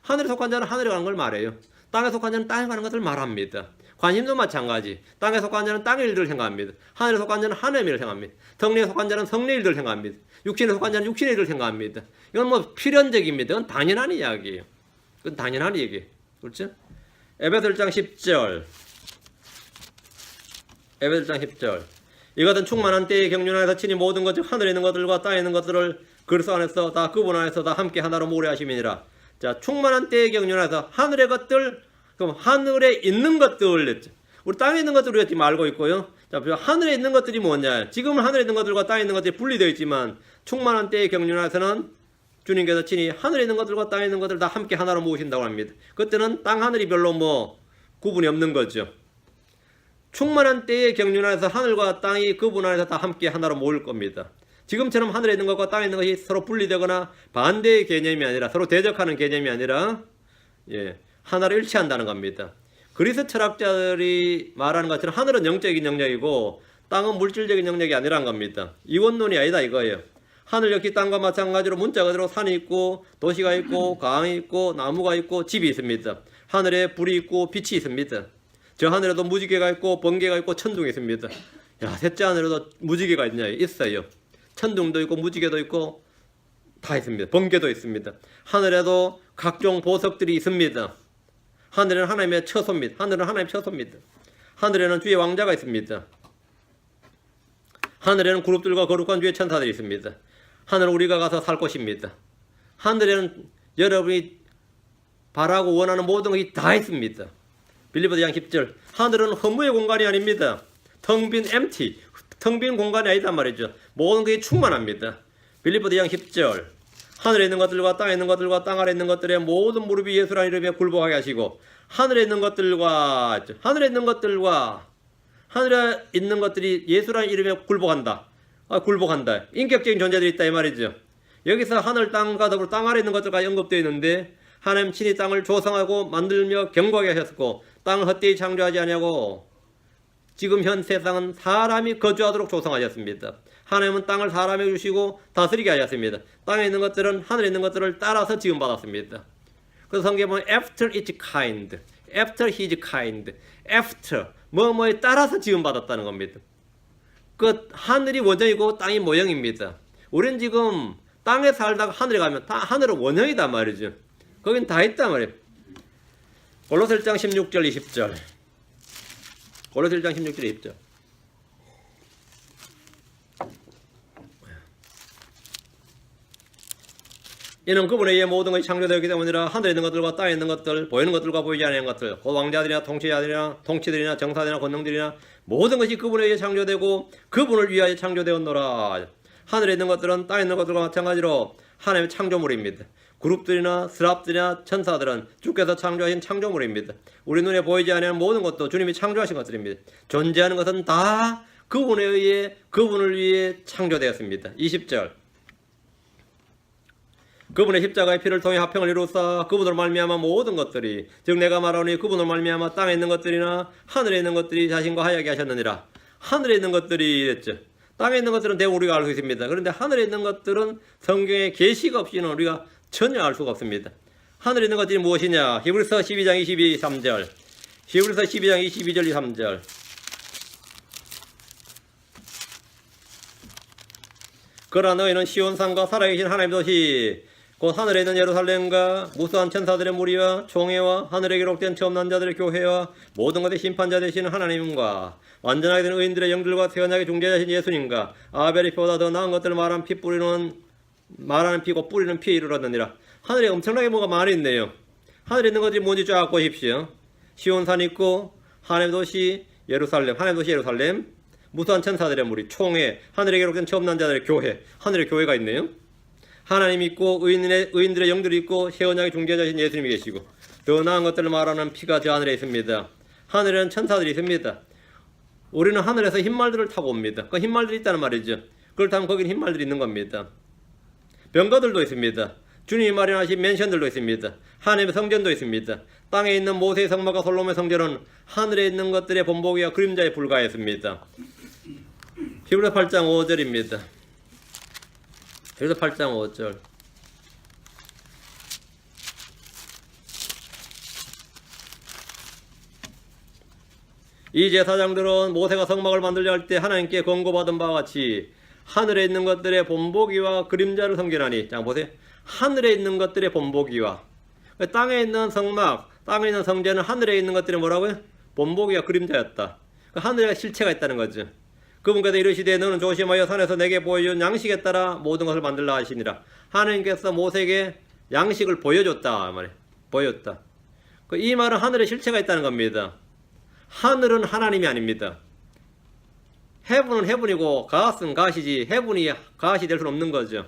하늘에 속한 자는 하늘에 관한 걸 말해요. 땅에 속한 자는 땅에 관한 것을 말합니다. 관심도 마찬가지. 땅에 속한 자는 땅의 일들을 생각합니다. 하늘에 속한 자는 하늘의 일을 생각합니다. 성령에 속한 자는 성령의 일들을 생각합니다. 육신에 속한 자는 육신의 일을 생각합니다. 이건 뭐 필연적입니다. 이건 당연한 이야기예요. 그건 당연한 얘기예요. 그렇죠? 에베소 1장 10절. 에베소 1장 10절. 이것은 충만한 때의 경륜 안에서 친히 모든 것, 즉 하늘에 있는 것들과 땅에 있는 것들을 그리스도 안에서 다 그분 안에서 다 함께 하나로 모으려 하심이니라. 자, 충만한 때의 경륜 안에서 하늘의 것들, 그럼 하늘에 있는 것들 했죠. 우리 땅에 있는 것들을 우리가 지금 알고 있고요. 자, 하늘에 있는 것들이 뭐냐? 지금은 하늘에 있는 것들과 땅에 있는 것들이 분리되어 있지만 충만한 때의 경륜 안에서는 주님께서 친히 하늘에 있는 것들과 땅에 있는 것들 다 함께 하나로 모으신다고 합니다. 그때는 땅 하늘이 별로 뭐 구분이 없는 거죠. 충만한 때의 경륜 안에서 하늘과 땅이 그분 안에서 다 함께 하나로 모일 겁니다. 지금처럼 하늘에 있는 것과 땅에 있는 것이 서로 분리되거나 반대의 개념이 아니라 서로 대적하는 개념이 아니라 하나로 일치한다는 겁니다. 그리스 철학자들이 말하는 것처럼 하늘은 영적인 영역이고 땅은 물질적인 영역이 아니란 겁니다. 이원론이 아니다 이거예요. 하늘 역시 땅과 마찬가지로 문자 그대로 산이 있고 도시가 있고 강이 있고 나무가 있고 집이 있습니다. 하늘에 불이 있고 빛이 있습니다. 저 하늘에도 무지개가 있고 번개가 있고 천둥이 있습니다. 야, 셋째 하늘에도 무지개가 있냐? 있어요. 천둥도 있고 무지개도 있고 다 있습니다. 번개도 있습니다. 하늘에도 각종 보석들이 있습니다. 하늘에는 하나님의 처소입니다. 하늘은 하나님의 처소입니다. 하늘에는 주의 왕자가 있습니다. 하늘에는 그룹들과 거룩한 주의 천사들이 있습니다. 하늘은 우리가 가서 살 곳입니다. 하늘에는 여러분이 바라고 원하는 모든 것이 다 있습니다. 빌립보서 2장 10절. 하늘은 허무의 공간이 아닙니다. 텅 빈 empty, 텅 빈 공간이 아니단 말이죠. 모든 것이 충만합니다. 빌립보서 2장 10절. 하늘에 있는 것들과 땅에 있는 것들과 땅 아래 있는 것들의 모든 무릎이 예수라는 이름에 굴복하게 하시고 하늘에 있는 것들과 하늘에 있는 것들이 예수라는 이름에 굴복한다. 굴복한다. 인격적인 존재들이 있다 이 말이죠. 여기서 하늘 땅과 더불어 땅 아래 있는 것들까지 언급되어 있는데 하나님 친히 땅을 조성하고 만들며 경고하게 하셨고 땅을 헛되이 창조하지 아니하고 지금 현 세상은 사람이 거주하도록 조성하셨습니다. 하나님은 땅을 사람에게 주시고 다스리게 하셨습니다. 땅에 있는 것들은 하늘에 있는 것들을 따라서 지음받았습니다. 그래서 성경에 보면 after its kind, after his kind, after 뭐뭐에 따라서 지음받았다는 겁니다. 그 하늘이 원형이고 땅이 모형입니다. 우리는 지금 땅에 살다가 하늘에 가면 다 하늘은 원형이다 말이죠. 거긴 다 있단 말이에요. 골로새 1장 16절 20절. 골로새 1장 16절 20절. 이는 그분에 의해 모든 것이 창조되었기 때문이라 하늘에 있는 것들과 땅에 있는 것들, 보이는 것들과 보이지 않는 것들, 곧 왕자들이나 통치들이나 정사들이나 권능들이나 모든 것이 그분에 의해 창조되고 그분을 위하여 창조되었노라. 하늘에 있는 것들은 땅에 있는 것들과 마찬가지로 하나님의 창조물입니다. 그룹들이나 스랍들이나 천사들은 주께서 창조하신 창조물입니다. 우리 눈에 보이지 않는 모든 것도 주님이 창조하신 것들입니다. 존재하는 것은 다 그분에 의해 그분을 위해 창조되었습니다. 20절. 그분의 십자가의 피를 통해 화평을 이루사 그분으로 말미암아 모든 것들이 즉 내가 말하오니 그분으로 말미암아 땅에 있는 것들이나 하늘에 있는 것들이 자신과 하야게 하셨느니라. 하늘에 있는 것들이 이랬죠. 땅에 있는 것들은 대부분 우리가 알 수 있습니다. 그런데 하늘에 있는 것들은 성경에 계시가 없이는 우리가 전혀 알 수가 없습니다. 하늘에 있는 것들이 무엇이냐? 히브리서 12장 22, 3절. 히브리서 12장 22절, 3절. 그러나 너희는 시온산과 살아계신 하나님의 도시 곧 하늘에 있는 예루살렘과 무수한 천사들의 무리와 총회와 하늘에 기록된 처음 난 자들의 교회와 모든 것의 심판자 되시는 하나님과 완전하게 된 의인들의 영들과 태어나게 중재자신 예수님과 아벨의 피보다 더 나은 것들을 말하는 피고 뿌리는 피에 이르렀느니라. 하늘에 엄청나게 뭐가 많이 있네요. 하늘에 있는 것들이 뭔지 쫙 보십시오. 시온산 있고 하나님의 도시 예루살렘, 하나님의 도시 예루살렘, 무수한 천사들의 무리, 총회, 하늘에 기록된 처음 난 자들의 교회, 하늘에 교회가 있네요. 하나님 있고 의인들의 영들이 있고 세언약의 중재자신 예수님이 계시고 더 나은 것들을 말하는 피가 저 하늘에 있습니다. 하늘에는 천사들이 있습니다. 우리는 하늘에서 흰말들을 타고 옵니다. 그 흰말들이 있다는 말이죠. 그걸 타면 거기는 흰말들이 있는 겁니다. 병거들도 있습니다. 주님이 마련하신 맨션들도 있습니다. 하나님의 성전도 있습니다. 땅에 있는 모세의 성막과 솔로몬의 성전은 하늘에 있는 것들의 본보기와 그림자에 불과했습니다. 히브리서 8장 5절입니다. 히브리서 8장 5절. 이 제사장들은 모세가 성막을 만들려 할 때 하나님께 권고받은 바와 같이 하늘에 있는 것들의 본보기와 그림자를 섬기나니. 자 보세요. 하늘에 있는 것들의 본보기와, 땅에 있는 성막, 땅에 있는 성전은 하늘에 있는 것들이 뭐라고요? 본보기와 그림자였다. 하늘에 실체가 있다는 거죠. 그분께서 이르시되 너는 조심하여 산에서 내게 보여준 양식에 따라 모든 것을 만들라 하시니라. 하나님께서 모세에게 양식을 보여줬다 말이에요. 보여줬다. 이 말은 하늘에 실체가 있다는 겁니다. 하늘은 하나님이 아닙니다. 해분은 해분이고 갓은 갓이지 해분이 갓이 될 수는 없는 거죠.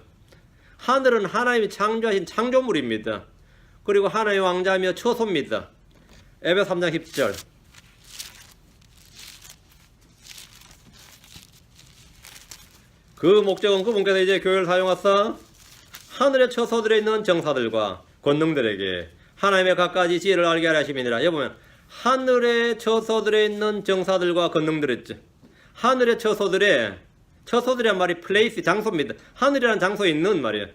하늘은 하나님이 창조하신 창조물입니다. 그리고 하나님의 왕자며 처소입니다. 에베소 3장 10절. 그 목적은 그분께서 이제 교회를 사용하사 하늘의 처소들에 있는 정사들과 권능들에게 하나님의 갖가지 지혜를 알게 하려 하심이니라. 여기 보면 하늘의 처소들에 있는 정사들과 권능들 했죠. 하늘의 처소들의 말이 플레이스, 장소입니다. 하늘이라는 장소에 있는 말이에요.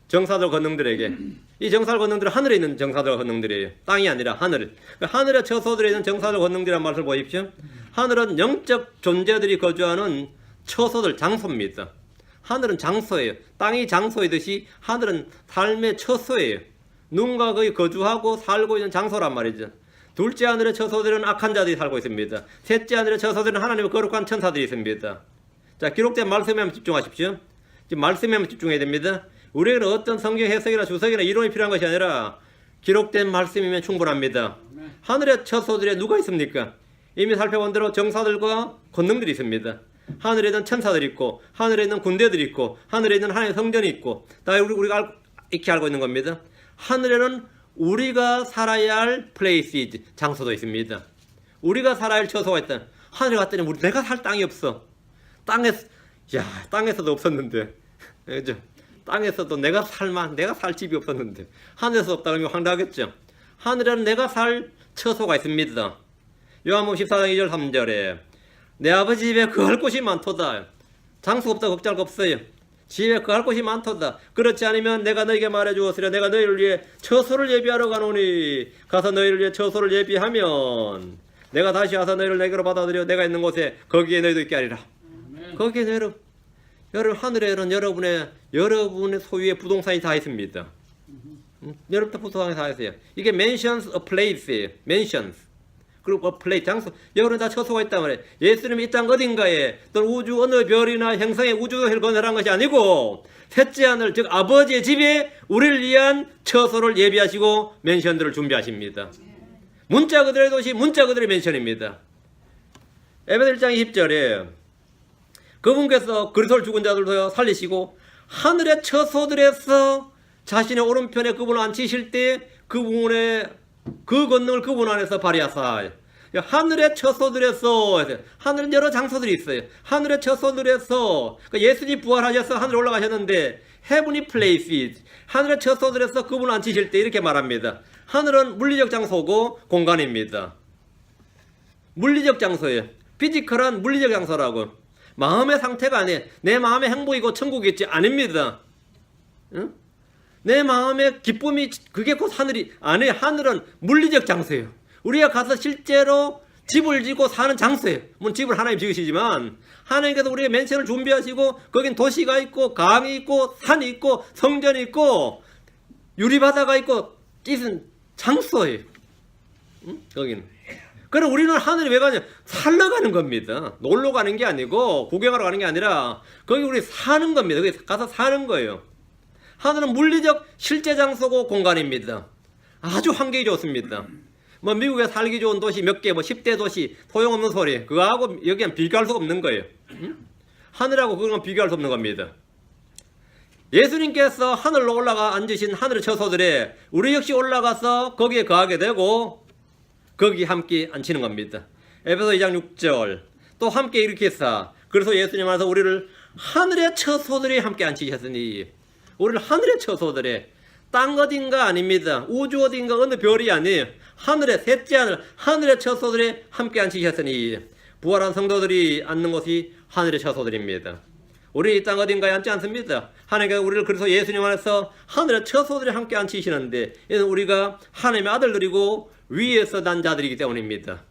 정사들 권능들에게. 이 정사들 권능들은 하늘에 있는 정사들 권능들이에요. 땅이 아니라 하늘. 하늘의 처소들에 있는 정사들 권능들이라는 말을 보십시오. 하늘은 영적 존재들이 거주하는 처소들, 장소입니다. 하늘은 장소예요. 땅이 장소이듯이 하늘은 삶의 처소예요. 누군가 거기 거주하고 살고 있는 장소란 말이죠. 둘째 하늘의 처소들은 악한 자들이 살고 있습니다. 셋째 하늘의 처소들은 하나님의 거룩한 천사들이 있습니다. 자, 기록된 말씀에 한번 집중하십시오. 지금 말씀에 한번 집중해야 됩니다. 우리에게는 어떤 성경 해석이나 주석이나 이론이 필요한 것이 아니라 기록된 말씀이면 충분합니다. 하늘의 처소들에 누가 있습니까? 이미 살펴본 대로 정사들과 권능들이 있습니다. 하늘에 있는 천사들이 있고 하늘에 있는 군대들이 있고 하늘에 있는 하나님의 성전이 있고 다 우리가 이렇게 알고 있는 겁니다. 하늘에는 우리가 살아야 할 플레이스, 장소도 있습니다. 우리가 살아야 할 처소가 있다. 하늘에 갔더니 내가 살 땅이 없어. 땅에서도 없었는데, 그죠? 땅에서도 내가 살 집이 없었는데 하늘에서 없다 그러면 황당하겠죠. 하늘에는 내가 살 처소가 있습니다. 요한복음 14장 2절 3절에 내 아버지 집에 거할 곳이 많도다. 장소가 없다 걱정할 거 없어요. 집에 거할 곳이 많도다. 그렇지 않으면 내가 너에게 말해 주었으려 내가 너희를 위해 처소를 예비하러 가노니 가서 너희를 위해 처소를 예비하면 내가 다시 와서 너희를 내게로 받아들여 내가 있는 곳에 거기에 너희도 있게 하리라. 거기에 여러분 하늘에는 여러분의 소유의 부동산이 다 있습니다. 여러분들 부동산이 다 있어요. 이게 mansions, a place예요. mansions. 그리고 a place, 장소. 여러분 다 처소가 있단 말이에요. 예수님이 이 땅 어딘가에 또는 우주 어느 별이나 행성의 우주도를 건설한 것이 아니고 셋째 하늘 즉 아버지의 집에 우리를 위한 처소를 예비하시고 맨션들을 준비하십니다. 문자 그들의 도시, 문자 그들의 맨션입니다. 에베소 1장 20절에 그분께서 그리스도를 죽은 자들도 살리시고 하늘의 처소들에서 자신의 오른편에 그분을 앉히실 때 그 권능을 그분 안에서 발휘하사 하늘의 처소들에서 하늘 여러 장소들이 있어요. 하늘의 처소들에서 예수님 부활하셔서 하늘 올라가셨는데 heavenly places 하늘의 처소들에서 그분을 앉히실 때 이렇게 말합니다. 하늘은 물리적 장소고 공간입니다. 물리적 장소예요. 피지컬한 물리적 장소라고. 마음의 상태가 아니에요. 내 마음의 행복이고 천국이겠지 아닙니다. 응? 내 마음의 기쁨이 그게 곧 하늘이 아니에요. 하늘은 물리적 장소예요. 우리가 가서 실제로 집을 짓고 사는 장소예요. 물론 집을 하나님 지으시지만 하나님께서 우리의 맨션을 준비하시고 거긴 도시가 있고 강이 있고 산이 있고 성전이 있고 유리바다가 있고 찢은 장소예요. 응? 거기는. 그럼 우리는 하늘에 왜 가냐? 살러 가는 겁니다. 놀러 가는 게 아니고 구경하러 가는 게 아니라 거기 우리 사는 겁니다. 거기 가서 사는 거예요. 하늘은 물리적 실제 장소고 공간입니다. 아주 환경이 좋습니다. 뭐 미국에 살기 좋은 도시 몇 개, 뭐 10대 도시, 소용없는 소리. 그거하고 여기는 비교할 수가 없는 거예요. 응? 하늘하고 그거는 비교할 수 없는 겁니다. 예수님께서 하늘로 올라가 앉으신 하늘의 처소들에 우리 역시 올라가서 거기에 거하게 되고 거기 함께 앉히는 겁니다. 에베소 2장 6절 또 함께 이렇게 해서 그래서 예수님 안에서 우리를 하늘의 처소들에 함께 앉히셨으니 우리를 하늘의 처소들에 땅 어딘가 아닙니다. 우주 어딘가 어느 별이 아니에요. 하늘의 셋째 하늘 하늘의 처소들에 함께 앉히셨으니 부활한 성도들이 앉는 곳이 하늘의 처소들입니다. 우리 이 땅 어딘가에 앉지 않습니다. 하나님께서 우리를 그래서 예수님 안에서 하늘의 처소들에 함께 앉히시는데 이는 우리가 하나님의 아들들이고 위에서 난 자들이기 때문입니다.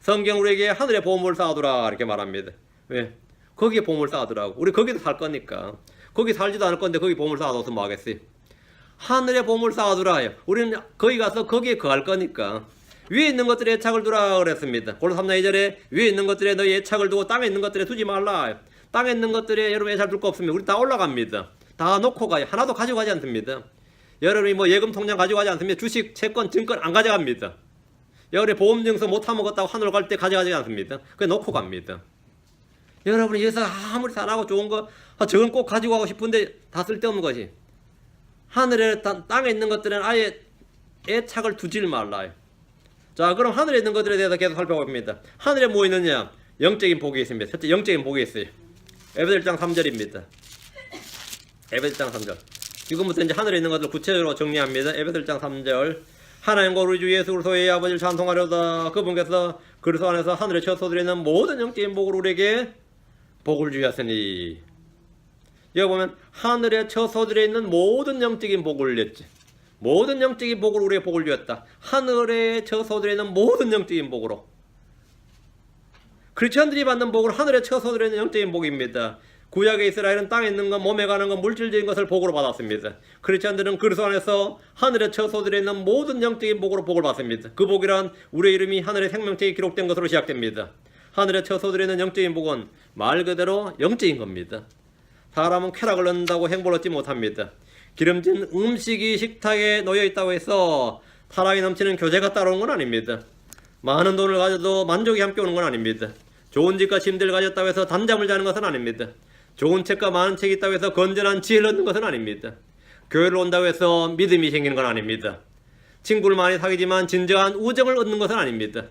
성경 우리에게 하늘의 보물을 쌓아두라 이렇게 말합니다. 왜? 거기에 보물 쌓아두라고. 우리 거기서 살 거니까. 거기 살지도 않을 건데 거기 보물 쌓아둬서 뭐 하겠어요? 하늘의 보물 쌓아두라요. 우리는 거기 가서 거기에 거할 거니까. 위에 있는 것들에 애착을 두라 그랬습니다. 골로새 3장 2절에 위에 있는 것들에 너희 애착을 두고 땅에 있는 것들에 두지 말라. 땅에 있는 것들에 여러분 애착 둘 거 없습니다. 우리 다 올라갑니다. 다 놓고 가요. 하나도 가지고 가지 않습니다. 여러분이 뭐 예금 통장 가지고 가지 않습니다. 주식, 채권, 증권 안 가져갑니다. 여러분이 보험증서 못 타먹었다고 하늘로 갈 때 가져가지 않습니다. 그냥 놓고 갑니다. 여러분이 여기서 아무리 잘하고 좋은 거 저건 꼭 가지고 가고 싶은데 다 쓸데없는 것이 하늘에 땅에 있는 것들은 아예 애착을 두질 말라요. 자, 그럼 하늘에 있는 것들에 대해서 계속 살펴봅니다. 하늘에 뭐 있느냐? 영적인 복이 있습니다. 첫째 영적인 복이 있어요. 에베소 1장 3절입니다. 에베소 1장 3절. 지금부터 이제 하늘에 있는 것들 구체적으로 정리합니다. 에베소 1장 3절. 하나님과 우리 주 예수 그리스도의 아버지를 찬송하려다 그분께서 그리스도 안에서 하늘의 처소들에 있는 모든 영적인 복을 우리에게 복을 주셨으니. 여기 보면 하늘의 처소들에 있는 모든 영적인 복을 냈지. 모든 영적인 복을 우리에게 복을 주었다. 하늘의 처소들에 있는 모든 영적인 복으로. 크리스천들이 받는 복은 하늘의 처소들에 있는 영적인 복입니다. 구약의 이스라엘은 땅에 있는 것, 몸에 가는 것, 물질적인 것을 복으로 받았습니다. 크리스천들은 그리스도 안에서 하늘의 처소들에 있는 모든 영적인 복으로 복을 받습니다. 그 복이란 우리의 이름이 하늘의 생명책에 기록된 것으로 시작됩니다. 하늘의 처소들에 있는 영적인 복은 말 그대로 영적인 겁니다. 사람은 쾌락을 얻는다고 행복을 얻지 못합니다. 기름진 음식이 식탁에 놓여 있다고 해서 사랑이 넘치는 교제가 따라오는 건 아닙니다. 많은 돈을 가져도 만족이 함께 오는 건 아닙니다. 좋은 집과 침대를 가졌다고 해서 단잠을 자는 것은 아닙니다. 좋은 책과 많은 책이 있다고 해서 건전한 지혜를 얻는 것은 아닙니다. 교회를 온다고 해서 믿음이 생기는 건 아닙니다. 친구를 많이 사귀지만 진정한 우정을 얻는 것은 아닙니다.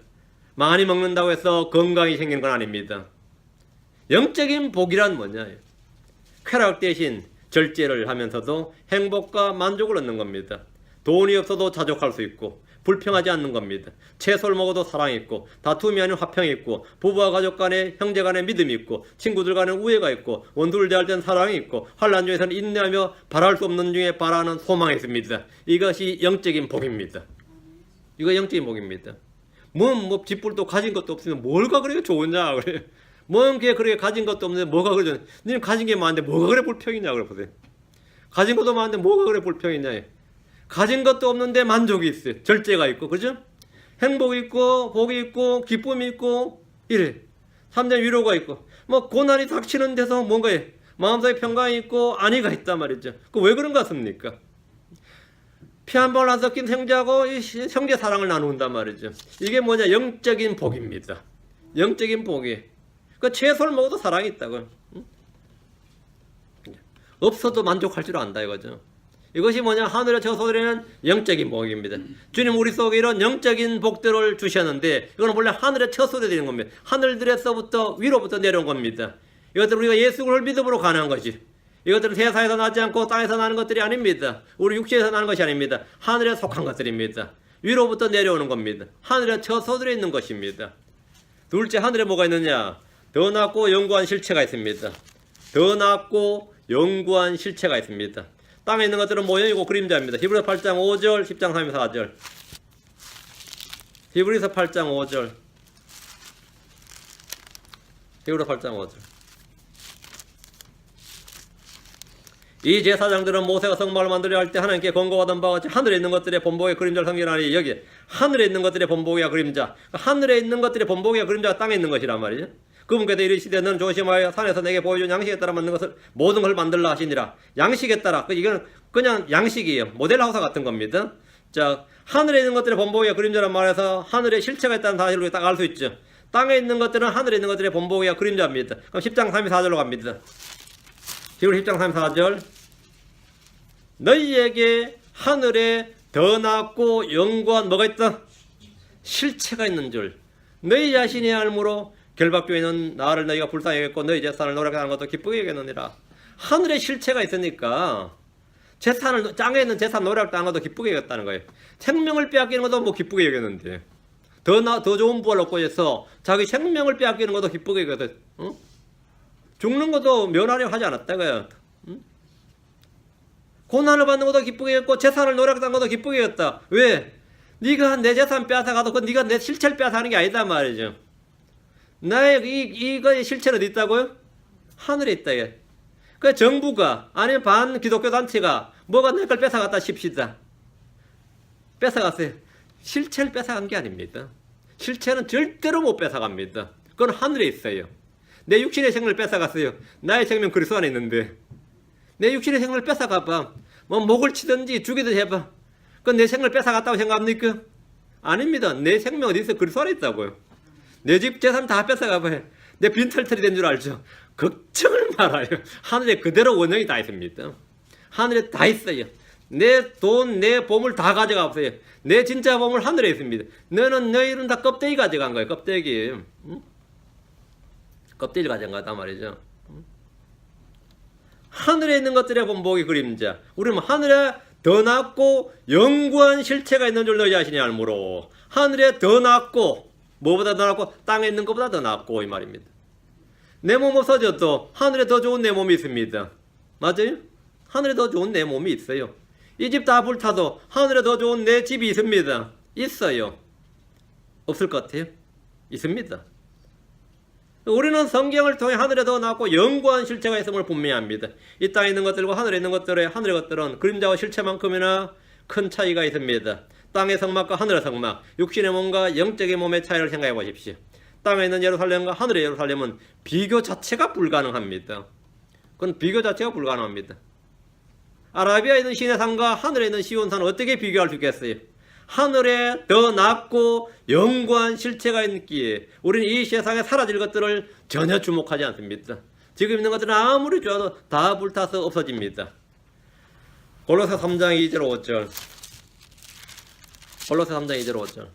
많이 먹는다고 해서 건강이 생기는 건 아닙니다. 영적인 복이란 뭐냐? 쾌락 대신 절제를 하면서도 행복과 만족을 얻는 겁니다. 돈이 없어도 자족할 수 있고 불평하지 않는 겁니다. 채소를 먹어도 사랑이 있고 다툼이 아닌 화평이 있고 부부와 가족 간에 형제 간에 믿음이 있고 친구들 간에 우애가 있고 원수를 대할 때는 사랑이 있고 환난 중에서는 인내하며 바랄 수 없는 중에 바라는 소망이 있습니다. 이것이 영적인 복입니다. 이거 영적인 복입니다. 뭐 집불도 가진 것도 없으면 뭐가 그렇게 좋으냐 그래. 뭔 게 그렇게 가진 것도 없는데 뭐가 그래. 너는 가진 게 많은데 뭐가 그래 불평이냐 그래 보세요. 가진 것도 많은데 뭐가 그래 불평이냐. 가진 것도 없는데 만족이 있어요. 절제가 있고, 그죠? 행복이 있고, 복이 있고, 기쁨이 있고, 이래. 3년 위로가 있고, 뭐, 고난이 닥치는 데서 뭔가 마음속에 평강이 있고, 안위가 있단 말이죠. 그 왜 그런 것 같습니까? 피 한 방울 안 섞인 형제하고 형제 사랑을 나눈단 말이죠. 이게 뭐냐? 영적인 복입니다. 영적인 복이. 그 채소를 먹어도 사랑이 있다고. 응? 없어도 만족할 줄 안다 이거죠. 이것이 뭐냐? 하늘의 처소들에는 영적인 복입니다. 주님 우리 속에 이런 영적인 복들을 주셨는데 이거는 원래 하늘의 처소들이 되는 겁니다. 하늘들에서부터 위로부터 내려온 겁니다. 이것들은 우리가 예수를 믿음으로 가능한 것이. 이것들은 세상에서 나지 않고 땅에서 나는 것들이 아닙니다. 우리 육체에서 나는 것이 아닙니다. 하늘에 속한 것들입니다. 위로부터 내려오는 겁니다. 하늘의 처소들에 있는 것입니다. 둘째, 하늘에 뭐가 있느냐? 더 낮고 영구한 실체가 있습니다. 더 낮고 영구한 실체가 있습니다. 땅에 있는 것들은 모형이고 그림자입니다. 히브리서 8장 5절, 10장 3, 4절. 히브리서 8장 5절. 히브리서 8장 5절. 이 제사장들은 모세가 성막을 만들려 할 때 하나님께 권고하던 바와 같이 하늘에 있는 것들의 본보기의 그림자를 섬기나니 여기 하늘에 있는 것들의 본보기와 그림자, 하늘에 있는 것들의 본보기와 그림자가 땅에 있는 것이란 말이죠. 그분께서 이르시되 너는 조심하여 산에서 내게 보여준 양식에 따라 만든 것을 모든 걸 만들라 하시니라. 양식에 따라 이건 그냥 양식이에요. 모델하우스 같은 겁니다. 자, 하늘에 있는 것들의 본보기와 그림자란 말에서 하늘에 실체가 있다는 사실을 딱 알 수 있죠. 땅에 있는 것들은 하늘에 있는 것들의 본보기와 그림자입니다. 그럼 10장 34절로 갑니다. 지금 10장 34절 너희에게 하늘에 더 낫고 영구한 뭐가 있다? 실체가 있는 줄 너희 자신이 알므로 결박교회는 나를 너희가 불쌍히 여겼고 너희 재산을 노력하는 것도 기쁘게 여겼느니라. 하늘에 실체가 있으니까 재산을 땅에 있는 재산 노력하는 것도 기쁘게 여겼다는 거예요. 생명을 빼앗기는 것도 뭐 기쁘게 여겼는데 더 좋은 부활을 얻고 해서 자기 생명을 빼앗기는 것도 기쁘게 여겼다. 어? 죽는 것도 면하려 하지 않았다고요. 고난을 받는 것도 기쁘게 했고 재산을 노력하는 것도 기쁘게 했다. 왜? 네가 내 재산 빼앗아가도 그 네가 내 실체를 빼앗아가는 게 아니다 말이죠. 나의 이거의 실체는 어디 있다고요? 하늘에 있다. 그 정부가 아니면 반 기독교 단체가 뭐가 내 걸 뺏어갔다 싶시다. 뺏어갔어요. 실체를 뺏어간 게 아닙니다. 실체는 절대로 못 뺏어갑니다. 그건 하늘에 있어요. 내 육신의 생명을 뺏어갔어요. 나의 생명 그리스도 안에 있는데 내 육신의 생명을 뺏어가봐. 뭐 목을 치든지 죽이든 해봐. 그건 내 생명을 뺏어갔다고 생각합니까? 아닙니다. 내 생명 어디 있어? 그리스도 안에 있다고요. 내 집 재산 다 뺏어가봐요. 내 빈털털이 된 줄 알죠? 걱정을 말아요. 하늘에 그대로 원형이 다 있습니다. 하늘에 다 있어요. 내 돈, 내 보물 다 가져가 보세요. 내 진짜 보물 하늘에 있습니다. 너희는 다 껍데기 가져간 거예요. 껍데기. 응? 껍데기 가져간 거다 말이죠. 응? 하늘에 있는 것들의 본보기 그림자. 우리는 하늘에 더 낫고 영구한 실체가 있는 줄 너희 자신이 알므로 하늘에 더 낫고 뭐보다 더 낫고 땅에 있는 것보다 더 낫고 이 말입니다. 내 몸 없어져도 하늘에 더 좋은 내 몸이 있습니다. 맞아요? 하늘에 더 좋은 내 몸이 있어요. 이 집 다 불타도 하늘에 더 좋은 내 집이 있습니다. 있어요. 없을 것 같아요? 있습니다. 우리는 성경을 통해 하늘에 더 낫고 영구한 실체가 있음을 분명합니다. 이 땅에 있는 것들과 하늘에 있는 것들의 하늘의 것들은 그림자와 실체만큼이나 큰 차이가 있습니다. 땅의 성막과 하늘의 성막, 육신의 몸과 영적인 몸의 차이를 생각해 보십시오. 땅에 있는 예루살렘과 하늘의 예루살렘은 비교 자체가 불가능합니다. 그건 비교 자체가 불가능합니다. 아라비아에 있는 시내산과 하늘에 있는 시온산을 어떻게 비교할 수 있겠어요? 하늘에 더 낫고 영구한 실체가 있기에 우리는 이 세상에 사라질 것들을 전혀 주목하지 않습니다. 지금 있는 것들은 아무리 좋아도 다 불타서 없어집니다. 골로새 3장 2절 5절 골로새 3장 2절 5절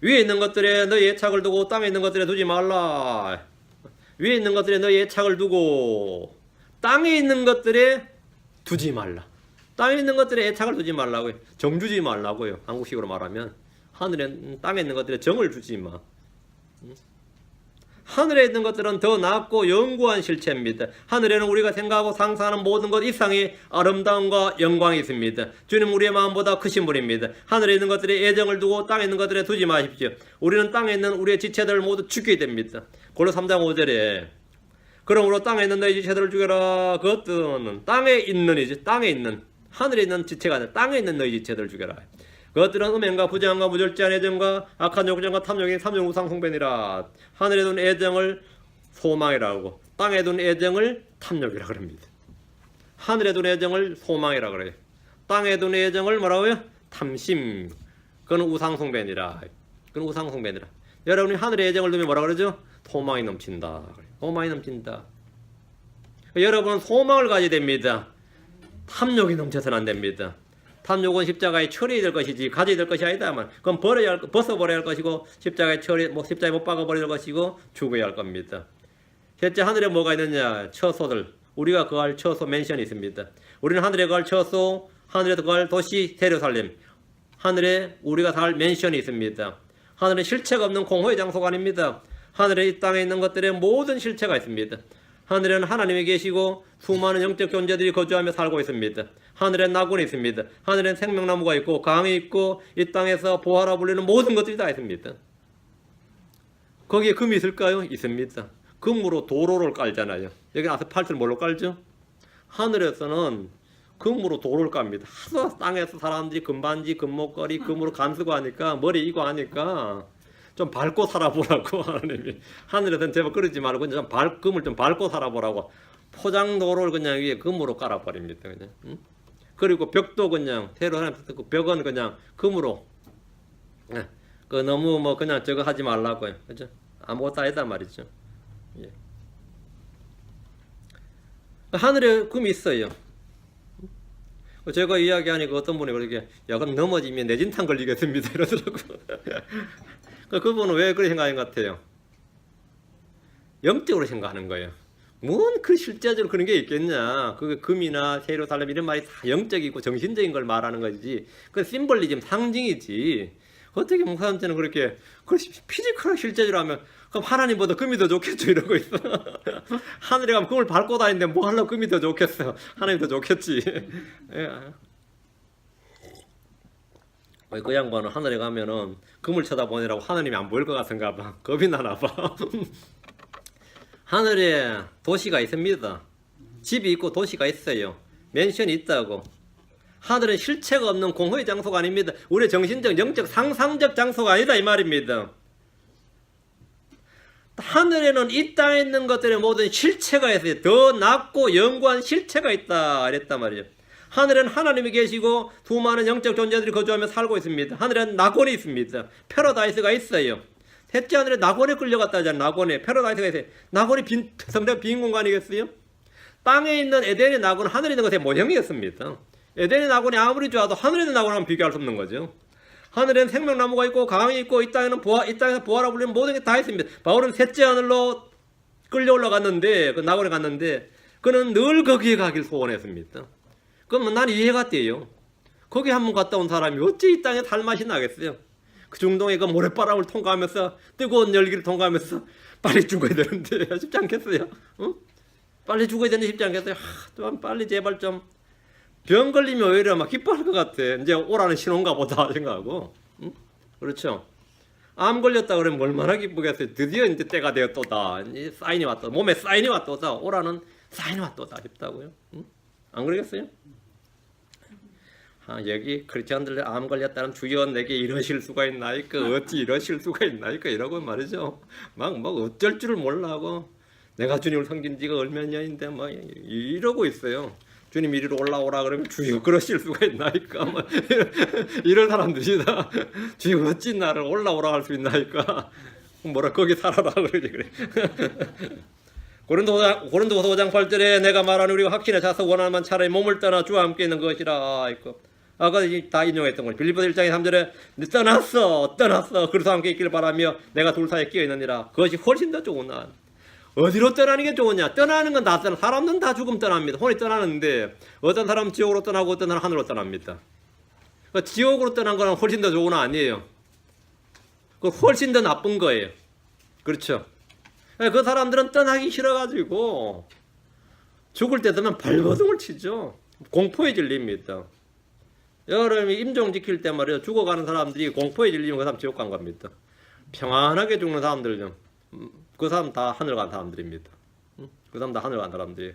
위에 있는 것들에 너희 애착을 두고 땅에 있는 것들에 두지 말라. 위에 있는 것들에 너희 애착을 두고 땅에 있는 것들에 두지 말라. 땅에 있는 것들에 애착을 두지 말라고요. 정 주지 말라고요. 한국식으로 말하면 하늘에 땅에 있는 것들에 정을 주지 마. 하늘에 있는 것들은 더 낫고 영구한 실체입니다. 하늘에는 우리가 생각하고 상상하는 모든 것 이상의 아름다움과 영광이 있습니다. 주님 우리의 마음보다 크신 분입니다. 하늘에 있는 것들에 애정을 두고 땅에 있는 것들에 두지 마십시오. 우리는 땅에 있는 우리의 지체들을 모두 죽게 됩니다. 골로새 3장 5절에 그러므로 땅에 있는 너희 지체들을 죽여라. 그것들은 땅에 있는 이제 땅에 있는 하늘에 있는 지체가 아니라 땅에 있는 너희 지체들을 죽여라. 그것들은 음행과 부정함과 무절제한 애정과 악한 욕정과 탐욕이 삼종 우상 숭배니라. 하늘에 둔 애정을 소망이라고 하고 땅에 둔 애정을 탐욕이라 그럽니다. 하늘에 둔 애정을 소망이라 그래요. 땅에 둔 애정을 뭐라고요? 탐심. 그건 우상 숭배니라. 그건 우상 숭배니라. 여러분이 하늘에 애정을 두면 뭐라 그러죠? 소망이 넘친다. 소망이 넘친다. 여러분은 소망을 가져야 됩니다. 탐욕이 넘쳐서는 안 됩니다. 탐욕은 십자가에 처리해야 될 것이지 가져야 될 것이 아니다만 그건 벗어버려야 할 것이고 십자가에 십자가에 못 박아버릴 것이고 죽어야 할 겁니다. 실제 하늘에 뭐가 있느냐? 처소들. 우리가 거할 처소 맨션이 있습니다. 우리는 하늘에 거할 처소, 하늘에 거할 도시 예루살렘. 하늘에 우리가 살 맨션이 있습니다. 하늘은 실체가 없는 공허의 장소가 아닙니다. 하늘에 이 땅에 있는 것들의 모든 실체가 있습니다. 하늘에는 하나님이 계시고 수많은 영적 존재들이 거주하며 살고 있습니다. 하늘엔 나군이 있습니다. 하늘엔 생명나무가 있고 강이 있고 이 땅에서 보화라 불리는 모든 것들이 다 있습니다. 거기에 금이 있을까요? 있습니다. 금으로 도로를 깔잖아요. 여기 아스팔트를 뭘로 깔죠? 하늘에서는 금으로 도로를 깝니다. 하도 땅에서 사람들이 금반지, 금목걸이, 금으로 감쓰고 하니까 머리 이고 하니까 좀 밟고 살아보라고 하나님이. 하늘에서는 제발 그러지 말고 좀 금을 좀 밟고 살아보라고 포장도로를 그냥 위에 금으로 깔아버립니다. 그냥. 응? 그리고 벽도 그냥 새로 하나 그 벽은 그냥 금으로. 그 너무 뭐 그냥 저거 하지 말라고요. 그죠? 아무것도 아니다 말이죠. 예. 하늘에 금이 있어요. 제가 이야기하니까 어떤 분이 그렇게 야 그럼 넘어지면 뇌진탕 걸리겠습니다 이러더라고. 그분은 왜 그렇게 생각하는 것 같아요? 영적으로 생각하는 거예요. 뭔 그 실제적으로 그런 게 있겠냐. 그 금이나 새로 달람 이런 말이 다 영적이고 정신적인 걸 말하는 거지. 그 심벌리즘 상징이지. 어떻게 목사님들은 그렇게 피지컬하게 실제적으로 하면 그럼 하나님보다 금이 더 좋겠죠 이러고 있어. 하늘에 가면 금을 밟고 다니는데 뭐 하려고 금이 더 좋겠어. 하나님이 더 좋겠지. 그 양반은 하늘에 가면은 금을 쳐다보느라고 하나님이 안 보일 것 같은가 봐. 겁이 나나 봐. 하늘에 도시가 있습니다. 집이 있고 도시가 있어요. 맨션이 있다고. 하늘은 실체가 없는 공허의 장소가 아닙니다. 우리의 정신적, 영적, 상상적 장소가 아니다 이 말입니다. 하늘에는 이 땅에 있는 것들의 모든 실체가 있어요. 더 낮고 영구한 실체가 있다 이랬단 말이에요. 하늘에는 하나님이 계시고 수많은 영적 존재들이 거주하며 살고 있습니다. 하늘에는 낙원이 있습니다. 패러다이스가 있어요. 셋째 하늘에 낙원에 끌려갔다 하잖아요. 낙원에 패러다이스가 있어요. 낙원이 성대 빈 공간이겠어요? 땅에 있는 에덴의 낙원은 하늘에 있는 것의 모형이었습니다. 에덴의 낙원이 아무리 좋아도 하늘에 있는 낙원하고는 비교할 수 없는 거죠. 하늘에는 생명나무가 있고 강이 있고 이 땅에서 부하라 불리는 모든 게 다 있습니다. 바울은 셋째 하늘로 끌려 올라갔는데 그 낙원에 갔는데 그는 늘 거기에 가길 소원했습니다. 그러면 난 이해가 돼요. 거기 한번 갔다 온 사람이 어찌 이 땅에 살 맛이 나겠어요. 그 중동의 그 모래바람을 통과하면서 뜨거운 열기를 통과하면서 빨리 죽어야 되는데 쉽지 않겠어요? 응? 빨리 죽어야 되는데 쉽지 않겠어요? 좀 빨리 제발 좀 병 걸리면 오히려 막 기뻐할 것 같아. 이제 오라는 신호인가 보다 생각하고. 응? 그렇죠? 암 걸렸다 그러면 얼마나 기쁘겠어요. 드디어 이제 때가 되었도다. 사인이 왔다. 몸에 사인이 왔도다. 오라는 사인이 왔도다 싶다고요. 응? 안 그러겠어요? 여기 크리스천들 암 걸렸다는 주여 내게 이러실 수가 있나이까 어찌 이러실 수가 있나이까 이러고 말이죠. 막 어쩔 줄을 몰라 하고 내가 주님을 섬긴 지가 얼마 년인데 막 이러고 있어요. 주님 이리로 올라오라 그러면 주여 그러실 수가 있나이까 막 이런 사람들이다. 주여 어찌 나를 올라오라 할 수 있나이까 뭐라 거기 살아라 그러지 그래. 고린도서 5장 8절에 내가 말하는 우리가 확신에 차서 원하는 차라리 몸을 떠나 주와 함께 있는 것이라 있고 아까 다 인용했던 거죠. 빌립보서 1장의 3절에 떠났어 그리스도와 함께 있기를 바라며 내가 둘 사이에 끼어 있느니라. 그것이 훨씬 더 좋은 날. 어디로 떠나는 게 좋으냐? 떠나는 건 다 떠나. 사람은 다 죽음 떠납니다. 혼이 떠나는데 어떤 사람은 지옥으로 떠나고 어떤 사람은 하늘로 떠납니다. 그러니까 지옥으로 떠난 거는 훨씬 더 좋은 거 아니에요. 그 훨씬 더 나쁜 거예요. 그렇죠? 그 사람들은 떠나기 싫어가지고 죽을 때 되면 발버둥을 치죠. 공포에 질립니다. 여러분이 임종 지킬 때 말이에요. 죽어가는 사람들이 공포에 질리면 그 사람 지옥 간 겁니다. 평안하게 죽는 사람들요. 그 사람 다 하늘 간 사람들입니다. 그 사람 다 하늘 간 사람들이에요.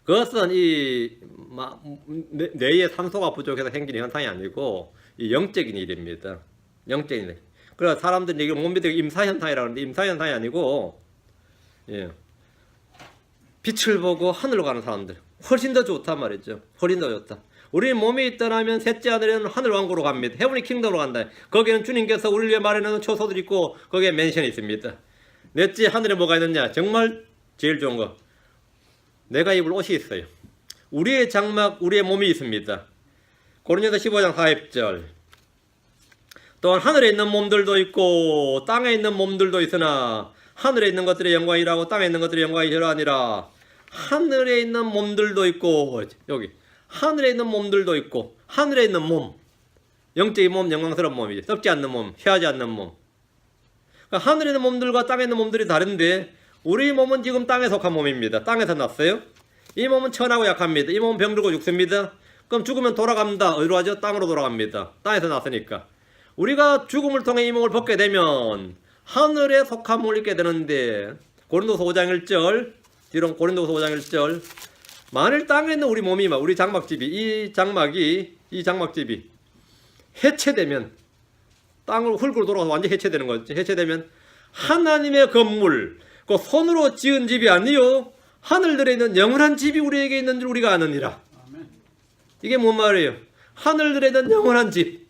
그것은 뇌의 산소가 부족해서 생기는 현상이 아니고 이 영적인 일입니다. 영적인 일. 그래서 사람들이 이걸 못 믿고 임사현상이라고 하는데 임사현상이 아니고 예. 빛을 보고 하늘로 가는 사람들 훨씬 더 좋단 말이죠. 훨씬 더 좋다. 우리 몸이 떠나면 셋째 하늘에는 하늘왕국으로 갑니다. 헤븐리 킹덤으로 간다. 거기는 주님께서 우리를 위해 마련해놓은 초소들이 있고 거기에 맨션이 있습니다. 넷째 하늘에 뭐가 있느냐? 정말 제일 좋은 거 내가 입을 옷이 있어요. 우리의 장막 우리의 몸이 있습니다. 고린도서 15장 40절 또한 하늘에 있는 몸들도 있고 땅에 있는 몸들도 있으나 하늘에 있는 것들의 영광이라고 땅에 있는 것들의 영광이 저러하니라. 하늘에 있는 몸들도 있고 여기 하늘에 있는 몸들도 있고 하늘에 있는 몸 영적인 몸 영광스러운 몸이죠. 썩지 않는 몸 휘하지 않는 몸. 그러니까 하늘에 있는 몸들과 땅에 있는 몸들이 다른데 우리 몸은 지금 땅에 속한 몸입니다. 땅에서 났어요. 이 몸은 천하고 약합니다. 이 몸은 병들고 죽습니다. 그럼 죽으면 돌아갑니다. 어디로 하죠? 땅으로 돌아갑니다. 땅에서 났으니까. 우리가 죽음을 통해 이 몸을 벗게 되면 하늘에 속한 몸을 입게 되는데 고린도서 5장 1절 뒤로 고린도서 5장 1절 만일 땅에 있는 우리 몸이 우리 장막집이 이 장막집이 해체되면 땅을 흙으로 돌아가서 완전히 해체되는 거지. 해체되면 하나님의 건물 그 손으로 지은 집이 아니요 하늘들에 있는 영원한 집이 우리에게 있는 줄 우리가 아느니라. 이게 뭔 말이에요? 하늘들에 있는 영원한 집.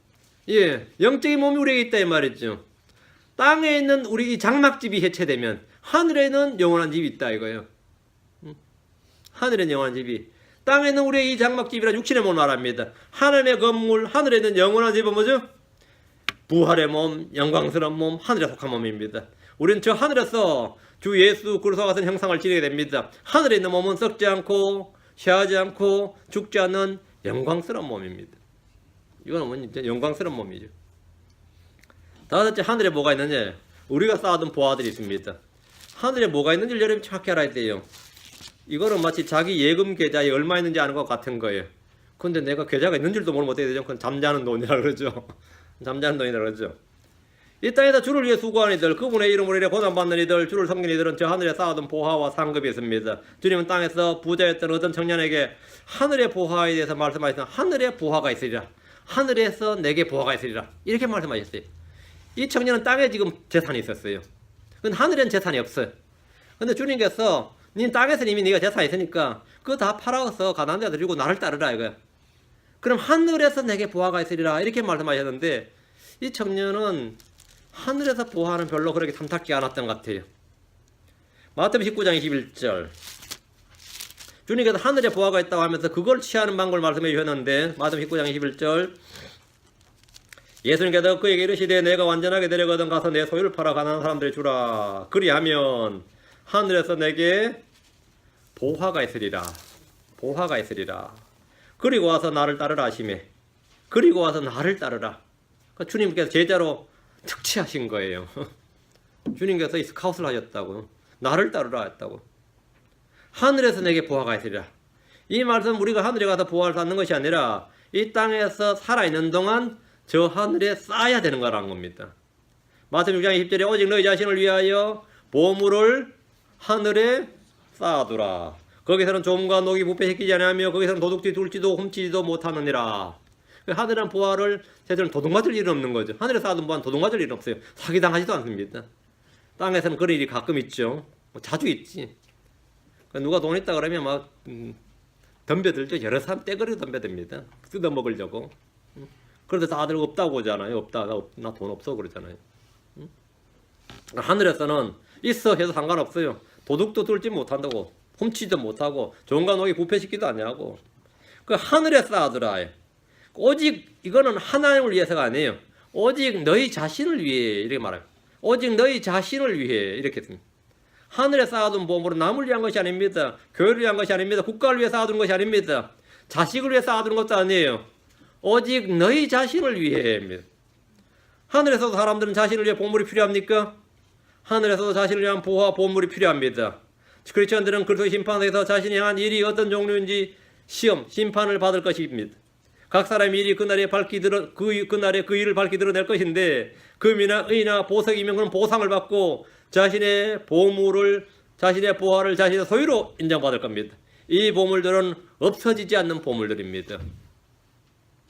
예, 영적인 몸이 우리에게 있다 이 말이죠. 땅에 있는 우리 이 장막집이 해체되면 하늘에는 영원한 집이 있다 이거예요. 하늘에는 영원한 집이 땅에 있는 우리의 이 장막집이라 육신의 몸을 말합니다. 하나님의 건물 하늘에 있는 영원한 집은 뭐죠? 부활의 몸, 영광스러운 몸, 하늘에 속한 몸입니다. 우리는 저 하늘에서 주 예수 그리스도와 같은 형상을 지니게 됩니다. 하늘에 있는 몸은 썩지 않고 쇠하지 않고 죽지 않는 영광스러운 몸입니다. 이거는 뭐냐? 영광스러운 몸이죠. 다섯째, 하늘에 뭐가 있느냐? 우리가 쌓아둔 보화들이 있습니다. 하늘에 뭐가 있는지 여러분이 정확히 알아야 돼요. 이거는 마치 자기 예금 계좌에 얼마 있는지 아는 것 같은 거예요. 근데 내가 계좌가 있는 줄도 모르면 어떻게 되죠? 그건 잠자는 돈이라 그러죠. 잠자는 돈이라 그러죠. 이 땅에서 주를 위해 수고하는 이들, 그분의 이름으로 이래 고난받는 이들, 주를 섬기는 이들은 저 하늘에 쌓아둔 보화와 상급이 있습니다. 주님은 땅에서 부자였던 어떤 청년에게 하늘의 보화에 대해서 말씀하셨습니다. 하늘의 보화가 있으리라. 하늘에서 내게 보화가 있으리라. 이렇게 말씀하셨어요. 이 청년은 땅에 지금 재산이 있었어요. 근데 하늘엔 재산이 없어요. 근데 주님께서 니 땅에서 이미 네가 재산이 있으니까 그거 다 팔아서 가난한 데다 주고 나를 따르라 이거야. 그럼 하늘에서 내게 보화가 있으리라 이렇게 말씀하셨는데 이 청년은 하늘에서 보화는 별로 그렇게 탐탁지 않았던 것 같아요. 마태복음 19장 21절 주님께서 하늘에 보화가 있다고 하면서 그걸 취하는 방법을 말씀해 주셨는데 마태복음 19장 21절 예수님께서 그에게 이르시되 내가 완전하게 되려거든 가서 내 소유를 팔아 가난한 사람들에 주라. 그리하면 하늘에서 내게 보화가 있으리라. 보화가 있으리라. 그리고 와서 나를 따르라 하시매. 그리고 와서 나를 따르라. 그러니까 주님께서 제자로 특치하신 거예요. 주님께서 이 스카웃을 하셨다고. 나를 따르라 했다고. 하늘에서 내게 보화가 있으리라. 이 말씀은 우리가 하늘에 가서 보화를 쌓는 것이 아니라 이 땅에서 살아있는 동안 저 하늘에 쌓아야 되는 거라는 겁니다. 마태복음 6장 10절에 오직 너희 자신을 위하여 보물을 하늘에 쌓아두라. 거기서는 조음과 녹이 부패시키지 아니하며 거기서는 도둑질이 둘지도 훔치지도 못하느니라. 하늘은 보화를 제대로 도둑맞을 일은 없는 거죠. 하늘에 쌓아둔 보화는 도둑맞을 일은 없어요. 사기당하지도 않습니다. 땅에서는 그런 일이 가끔 있죠. 자주 있지. 누가 돈 있다 그러면 막 덤벼들죠. 여러 사람 떼거리로 덤벼듭니다. 뜯어먹으려고. 그래서 다들 없다고 하잖아요. 없다. 나 돈 없어 그러잖아요. 하늘에서는 있어 해도 상관없어요. 도둑도 들지 못한다고. 훔치도 못하고 종과 녹이 부패시키도 아니하고 그 하늘에 쌓아두라. 오직 이거는 하나님을 위해서가 아니에요. 오직 너희 자신을 위해 이렇게 말해요. 오직 너희 자신을 위해 이렇게 했습니다. 하늘에 쌓아둔 보물은 남을 위한 것이 아닙니다. 교회를 위한 것이 아닙니다. 국가를 위해 쌓아둔 것이 아닙니다. 자식을 위해 쌓아둔 것도 아니에요. 오직 너희 자신을 위해입니다. 하늘에서도 사람들은 자신을 위해 보물이 필요합니까? 하늘에서도 자신을 위한 보화 보물이 필요합니다. 크리스천들은 그리스도의 심판에서 자신이 한 일이 어떤 종류인지 시험, 심판을 받을 것입니다. 각 사람의 일이 그날에 그날에 그 일을 밝히 드러낼 것인데 금이나 의나 보석이면 그런 보상을 받고 자신의 보물을, 자신의 보화를 자신의 소유로 인정받을 겁니다. 이 보물들은 없어지지 않는 보물들입니다.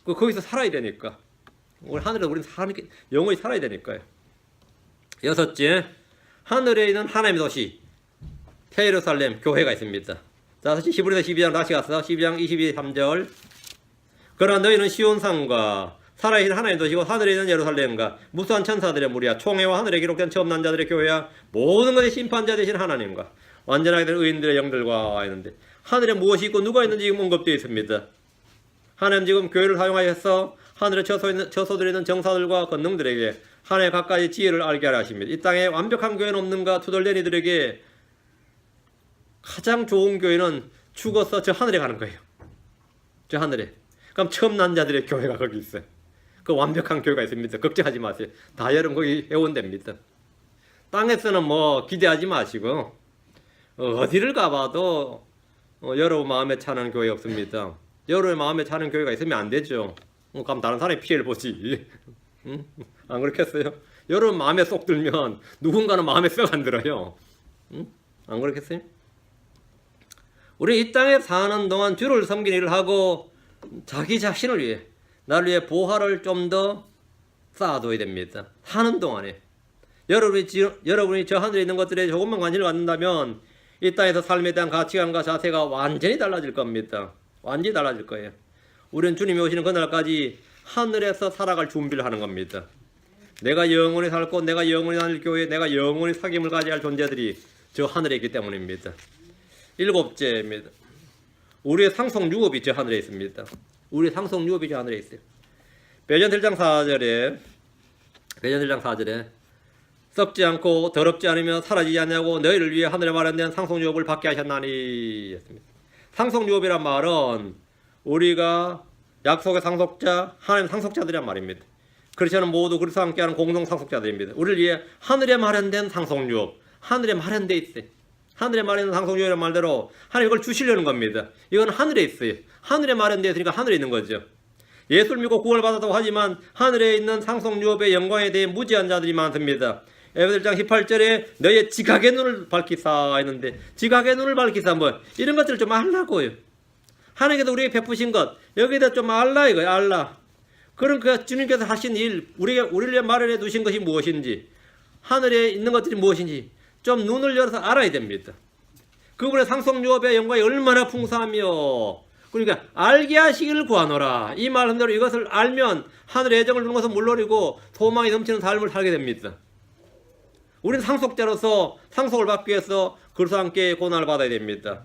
거기서 살아야 되니까. 우리 하늘에서 우리는 영원히 살아야 되니까요. 여섯째, 하늘에 있는 하나님의 도시 예루살렘 교회가 있습니다. 자, 히브리서 12장 다시 가서 12장 23절 그러나 너희는 시온산과 살아있는 하나님의 도시고 하늘에 있는 예루살렘과 무수한 천사들의 무리야 총회와 하늘에 기록된 처음 난 자들의 교회야 모든 것의 심판자 되신 하나님과 완전하게 된 의인들의 영들과 있는데 하늘에 무엇이 있고 누가 있는지 지금 언급되어 있습니다. 하나님 지금 교회를 사용하셔서 하늘에 처소들에 있는 정사들과 권능들에게 하나님의 각가지 지혜를 알게 하려 하십니다. 이 땅에 완벽한 교회는 없는가 투덜댄 이들에게 가장 좋은 교회는 죽어서 저 하늘에 가는 거예요. 저 하늘에. 그럼 처음 난 자들의 교회가 거기 있어요. 그 완벽한 교회가 있습니다. 걱정하지 마세요. 다 여러분 거기 회원됩니다. 땅에서는 뭐 기대하지 마시고 어디를 가봐도 여러분 마음에 차는 교회 없습니다. 여러분 마음에 차는 교회가 있으면 안 되죠. 그럼 다른 사람이 피해를 보지. 안 그렇겠어요? 여러분 마음에 쏙 들면 누군가는 마음에 썩 안 들어요. 응? 안 그렇겠어요? 우리 이 땅에 사는 동안 주를 섬기는 일을 하고 자기 자신을 위해 나를 위해 보화를 좀 더 쌓아둬야 됩니다. 사는 동안에 여러분이 저 하늘에 있는 것들에 조금만 관심을 갖는다면 이 땅에서 삶에 대한 가치관과 자세가 완전히 달라질 겁니다. 완전히 달라질 거예요. 우리는 주님이 오시는 그날까지 하늘에서 살아갈 준비를 하는 겁니다. 내가 영원히 살고 내가 영원히 다닐 교회, 내가 영원히 사귐을 가져야 할 존재들이 저 하늘에 있기 때문입니다. 7째입니다. 우리의 상속 유업이 저 하늘에 있습니다. 우리의 상속 유업이 저 하늘에 있어요. 베드로전서 1장 4절에 썩지 않고 더럽지 않으며 사라지지 않냐고 너희를 위해 하늘에 마련된 상속 유업을 받게 하셨나니 했습니다. 상속 유업이란 말은 우리가 약속의 상속자, 하나님의 상속자들이란 말입니다. 크리스천은 모두 그리스도와 함께하는 공동 상속자들입니다. 우리를 위해 하늘에 마련된 상속 유업, 하늘에 마련돼 있어요. 하늘에 마련된 상속 유업이란 말대로 하나님 이걸 주시려는 겁니다. 이건 하늘에 있어요. 하늘에 마련되어 있으니까 하늘에 있는 거죠. 예수를 믿고 구원을 받았다고 하지만 하늘에 있는 상속 유업의 영광에 대해 무지한 자들이 많습니다. 에베소 1장 18절에 너의 지각의 눈을 밝히사 했는데 지각의 눈을 밝히사 뭐 이런 것들을 좀 알라고요. 하나님께서 우리에게 베푸신 것 여기에 대해 좀 알라 이거예요. 알라. 그럼 그 주님께서 하신 일 우리를 위해 마련해 두신 것이 무엇인지 하늘에 있는 것들이 무엇인지 좀 눈을 열어서 알아야 됩니다. 그분의 상속 유업의 영광이 얼마나 풍성하며 그러니까 알게 하시기를 구하노라. 이 말씀대로 이것을 알면 하늘의 애정을 주는 것은 물론이고 소망이 넘치는 삶을 살게 됩니다. 우리는 상속자로서 상속을 받기 위해서 그리스도와 함께 고난을 받아야 됩니다.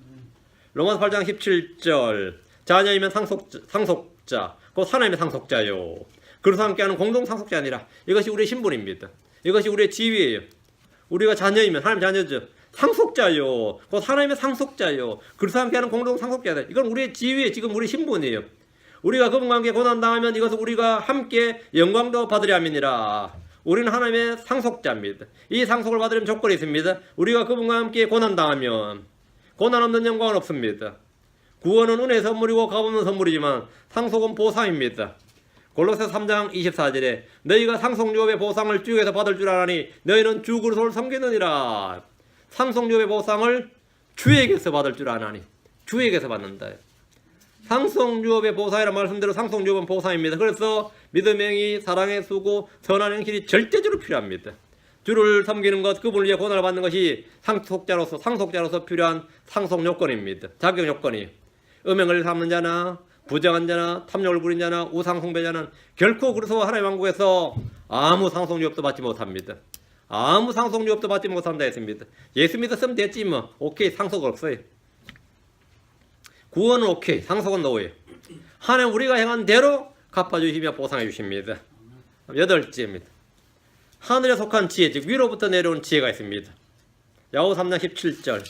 로마서 8장 17절 자녀이면 상속자 곧 하나님의 상속자요. 그리스도와 함께하는 공동 상속자 아니라 이것이 우리의 신분입니다. 이것이 우리의 지위예요. 우리가 자녀이면 하나님 자녀죠. 상속자요. 곧 하나님의 상속자요. 그리스도와 함께하는 공동 상속자다. 이건 우리의 지위에 지금 우리 신분이에요. 우리가 그분과 함께 고난당하면 이것은 우리가 함께 영광도 받으려 함이니라. 우리는 하나님의 상속자입니다. 이 상속을 받으려면 조건이 있습니다. 우리가 그분과 함께 고난당하면 고난 없는 영광은 없습니다. 구원은 은혜의 선물이고 값없는 선물이지만 상속은 보상입니다. 골로새 3장 24절에 너희가 상속유업의 보상을 주에게서 받을 줄 아나니 너희는 주 그리스도를 섬기느니라. 상속유업의 보상을 주에게서 받을 줄 아나니 주에게서 받는다. 상속유업의 보상이라는 말씀대로 상속유업은 보상입니다. 그래서 믿음행위, 사랑의 수고, 선한 행실이 절대적으로 필요합니다. 주를 섬기는 것, 그분을 위해 고난을 받는 것이 상속자로서 필요한 상속 요건입니다. 자격 요건이. 음행을 삼는 자나 부정한 자나 탐욕을 부린 자나 우상 숭배자는 결코 그리스도와 하나님의 왕국에서 아무 상속 유업도 받지 못합니다. 아무 상속 유업도 받지 못한다 했습니다. 예수 믿었으면 됐지 뭐. 오케이, 상속 없어요. 구원은 오케이, 상속은 노예요. 하나님 우리가 행한 대로 갚아주시며 보상해 주십니다. 8째입니다. 하늘에 속한 지혜, 즉 위로부터 내려온 지혜가 있습니다. 야고 3장 17절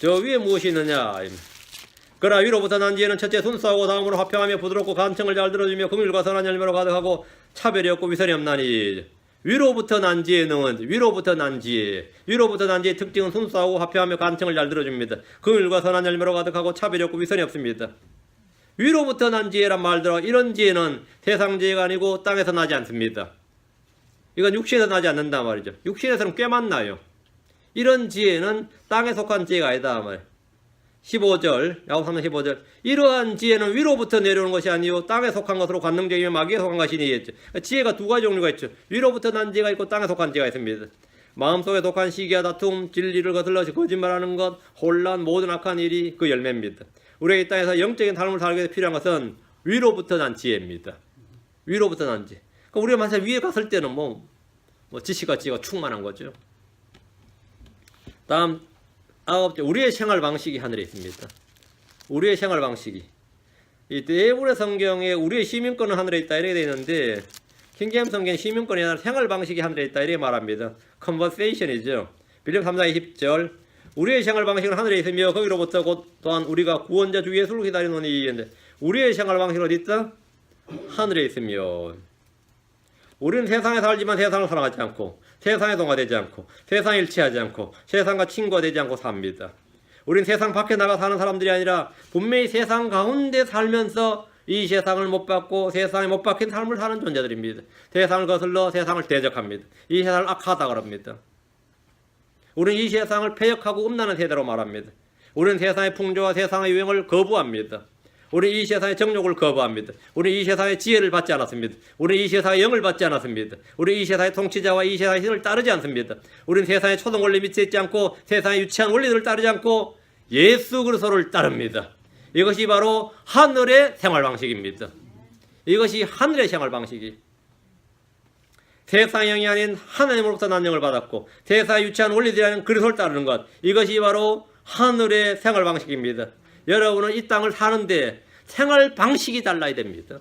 저 위에 무엇이 있느냐. 그러나 위로부터 난 지혜는 첫째 순수하고 다음으로 화평하며 부드럽고 간청을 잘 들어주며 긍휼과 선한 열매로 가득하고 차별이 없고 위선이 없나니. 위로부터 난 지혜는 위로부터 난 지혜의 특징은 순수하고 화평하며 간청을 잘 들어줍니다. 긍휼과 선한 열매로 가득하고 차별이 없고 위선이 없습니다. 위로부터 난 지혜란 말대로 이런 지혜는 세상 지혜가 아니고 땅에서 나지 않습니다. 이건 육신에서 나지 않는다 말이죠. 육신에서는 꽤 많나요. 이런 지혜는 땅에 속한 지혜가 아니다 말이에요. 15절, 야고보 3장 15절 이러한 지혜는 위로부터 내려오는 것이 아니요 땅에 속한 것으로 관능적이며 마귀에 속한 것이니 했죠. 지혜가 두 가지 종류가 있죠. 위로부터 난 지혜가 있고 땅에 속한 지혜가 있습니다. 마음속에 독한 시기와 다툼, 진리를 거슬러 거짓말하는 것, 혼란, 모든 악한 일이 그 열매입니다. 우리가 이 땅에서 영적인 삶을 살기 위해서 필요한 것은 위로부터 난 지혜입니다. 위로부터 난 지혜. 그러니까 우리가 만약 위에 갔을 때는 뭐 지식과 지혜가 충만한 거죠. 다음 9째, 우리의 생활 방식이 하늘에 있습니다. 우리의 생활 방식이. 이 대부분의 성경에 우리의 시민권은 하늘에 있다 이렇게 되어 있는데 킹제임스 성경에 시민권이 아니라 생활 방식이 하늘에 있다 이렇게 말합니다. 컨버세이션이죠. 빌립보 3장 20절 우리의 생활 방식은 하늘에 있으며 거기로부터 곧 또한 우리가 구원자 주 예수를 기다리노니. 우리의 생활 방식은 어디 있다? 하늘에 있으며. 우리는 세상에 살지만 세상을 사랑하지 않고 세상에 동화되지 않고 세상에 일치하지 않고 세상과 친구가 되지 않고 삽니다. 우리는 세상 밖에 나가 사는 사람들이 아니라 분명히 세상 가운데 살면서 이 세상을 못 받고 세상에 못 박힌 삶을 사는 존재들입니다. 세상을 거슬러 세상을 대적합니다. 이 세상을 악하다 그럽니다. 우리는 이 세상을 폐역하고 음란한 세대로 말합니다. 우리는 세상의 풍조와 세상의 유행을 거부합니다. 우리는 이 세상의 정욕을 거부합니다. 우리는 이 세상의 지혜를 받지 않았습니다. 우리는 이 세상의 영을 받지 않았습니다. 우리는 이 세상의 통치자와 이 세상의 신을 따르지 않습니다. 우리는 세상의 초등 원리 밑에 있지 않고 세상의 유치한 원리들을 따르지 않고 예수 그리스도를 따릅니다. 이것이 바로 하늘의 생활 방식입니다. 이것이 하늘의 생활 방식이 세상의 영이 아닌 하나님으로부터 난 영을 받았고 세상의 유치한 원리들이 아닌 그리스도를 따르는 것, 이것이 바로 하늘의 생활 방식입니다. 여러분은 이 땅을 사는데 생활 방식이 달라야 됩니다.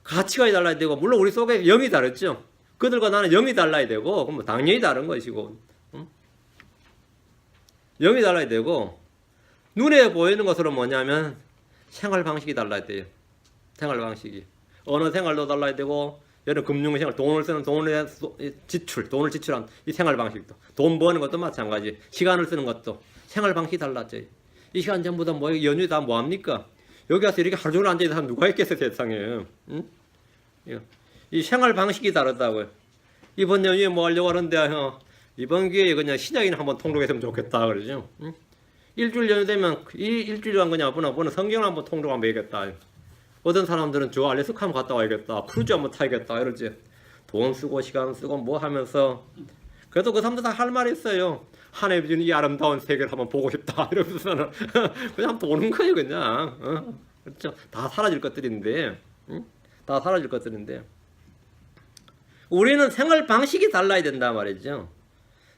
가치가 달라야 되고, 물론 우리 속에 영이 다르죠. 그들과 나는 영이 달라야 되고, 그럼 당연히 다른 것이고, 영이 달라야 되고, 눈에 보이는 것으로 뭐냐면 생활 방식이 달라야 돼요. 생활 방식이 어느 생활도 달라야 되고, 여러 금융생활, 돈을 쓰는 돈의 지출, 돈을 지출한 이 생활 방식도, 돈 버는 것도 마찬가지, 시간을 쓰는 것도 생활 방식이 달라져요. 이 시간 전부 다 뭐 연휴 다 뭐 합니까? 여기 와서 이렇게 하루 종일 앉아 있는 사람 누가 있겠어요, 세상에. 응? 이 생활 방식이 다르다고요. 이번 연휴에 뭐 하려고 하는데 이번 기회에 그냥 신약이나 한번 통독했으면 좋겠다 그러죠. 응? 일주일 연휴 되면 이 일주일간 그냥 보는 성경을 한번 통독하면 되겠다. 어떤 사람들은 저 알래스카 한번 갔다 와야겠다, 크루즈 한번 타야겠다 이러지. 돈 쓰고 시간 쓰고 뭐 하면서, 그래도 그 사람들 다 할 말이 있어요. 하나님이 주는 이 아름다운 세계를 한번 보고 싶다 이러면서는 그냥 도는 거예요, 그냥. 그렇죠? 다 사라질 것들인데, 다 사라질 것들인데, 우리는 생활 방식이 달라야 된다 말이죠.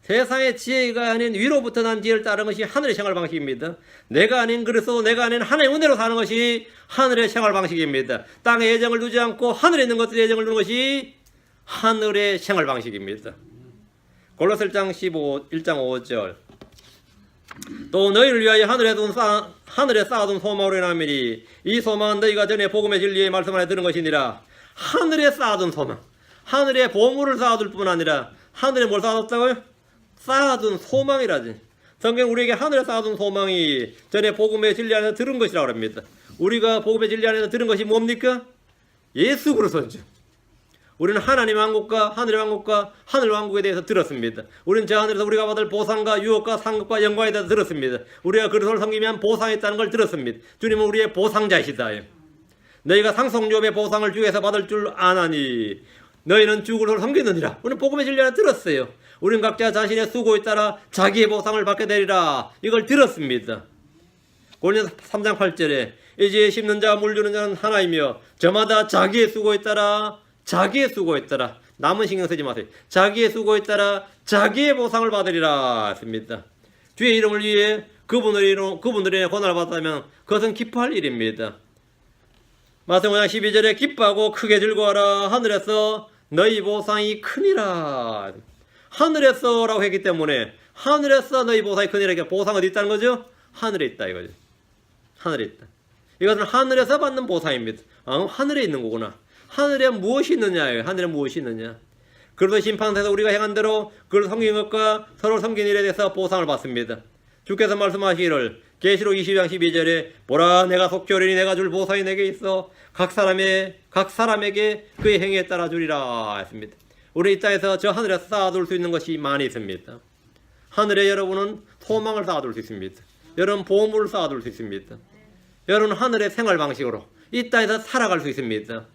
세상의 지혜가 아닌 위로부터 난 지혜를 따르는 것이 하늘의 생활 방식입니다. 내가 아닌 그리스도, 내가 아닌 하나님의 은혜로 사는 것이 하늘의 생활 방식입니다. 땅의 예정을 두지 않고 하늘에 있는 것들의 예정을 두는 것이 하늘의 생활 방식입니다. 골로새장 1장 5절. 또 너희를 위하여 하늘에 쌓아둔 소망으로 인하미니 이 소망은 너희가 전에 복음의 진리의 말씀 안에 들은 것이니라. 하늘에 쌓아둔 소망, 하늘에 보물을 쌓아둘 뿐 아니라 하늘에 뭘 쌓아뒀다고요? 쌓아둔 소망이라지. 성경 우리에게 하늘에 쌓아둔 소망이 전에 복음의 진리 안에서 들은 것이라고 합니다. 우리가 복음의 진리 안에서 들은 것이 뭡니까? 예수 그리스도죠. 우리는 하나님 왕국과 하늘의 왕국과 하늘 왕국에 대해서 들었습니다. 우리는 저 하늘에서 우리가 받을 보상과 유업과 상급과 영광에 대해서 들었습니다. 우리가 그리스도를 섬기면 보상이 있다는 걸 들었습니다. 주님은 우리의 보상자이시다. 너희가 상속유업의 보상을 주에서 받을 줄 아나니 너희는 주 그리스도를 섬기느니라. 우리는 복음의 진리 안에 들었어요. 우리는 각자 자신의 수고에 따라 자기의 보상을 받게 되리라. 이걸 들었습니다. 고린도서 3장 8절에 이제 심는 자와 물 주는 자는 하나이며 저마다 자기의 수고에 따라 남은 신경 쓰지 마세요. 자기의 수고에 따라 자기의 보상을 받으리라 했습니다. 주의 이름을 위해 그분들의 고난을 받았다면 그것은 기뻐할 일입니다. 마태복음 5장 12절에 기뻐하고 크게 즐거워하라. 하늘에서 너희 보상이 크니라. 하늘에서라고 했기 때문에 하늘에서 너희 보상이 크니라. 보상은 어디 있다는 거죠? 하늘에 있다 이거죠. 하늘에 있다. 이것은 하늘에서 받는 보상입니다. 하늘에 있는 거구나. 하늘에 무엇이 있느냐? 하늘에 무엇이 있느냐? 그래서 심판대에서 우리가 행한 대로 그를 섬긴 것과 서로 섬긴 일에 대해서 보상을 받습니다. 주께서 말씀하시기를 계시록 22장 12절에 보라 내가 속히 오리니 내가 줄 보상이 내게 있어 각 사람에게 그의 행위에 따라 주리라 했습니다. 우리 이 땅에서 저 하늘에 쌓아둘 수 있는 것이 많이 있습니다. 하늘에 여러분은 소망을 쌓아둘 수 있습니다. 여러분 보물을 쌓아둘 수 있습니다. 여러분 하늘의 생활 방식으로 이 땅에서 살아갈 수 있습니다.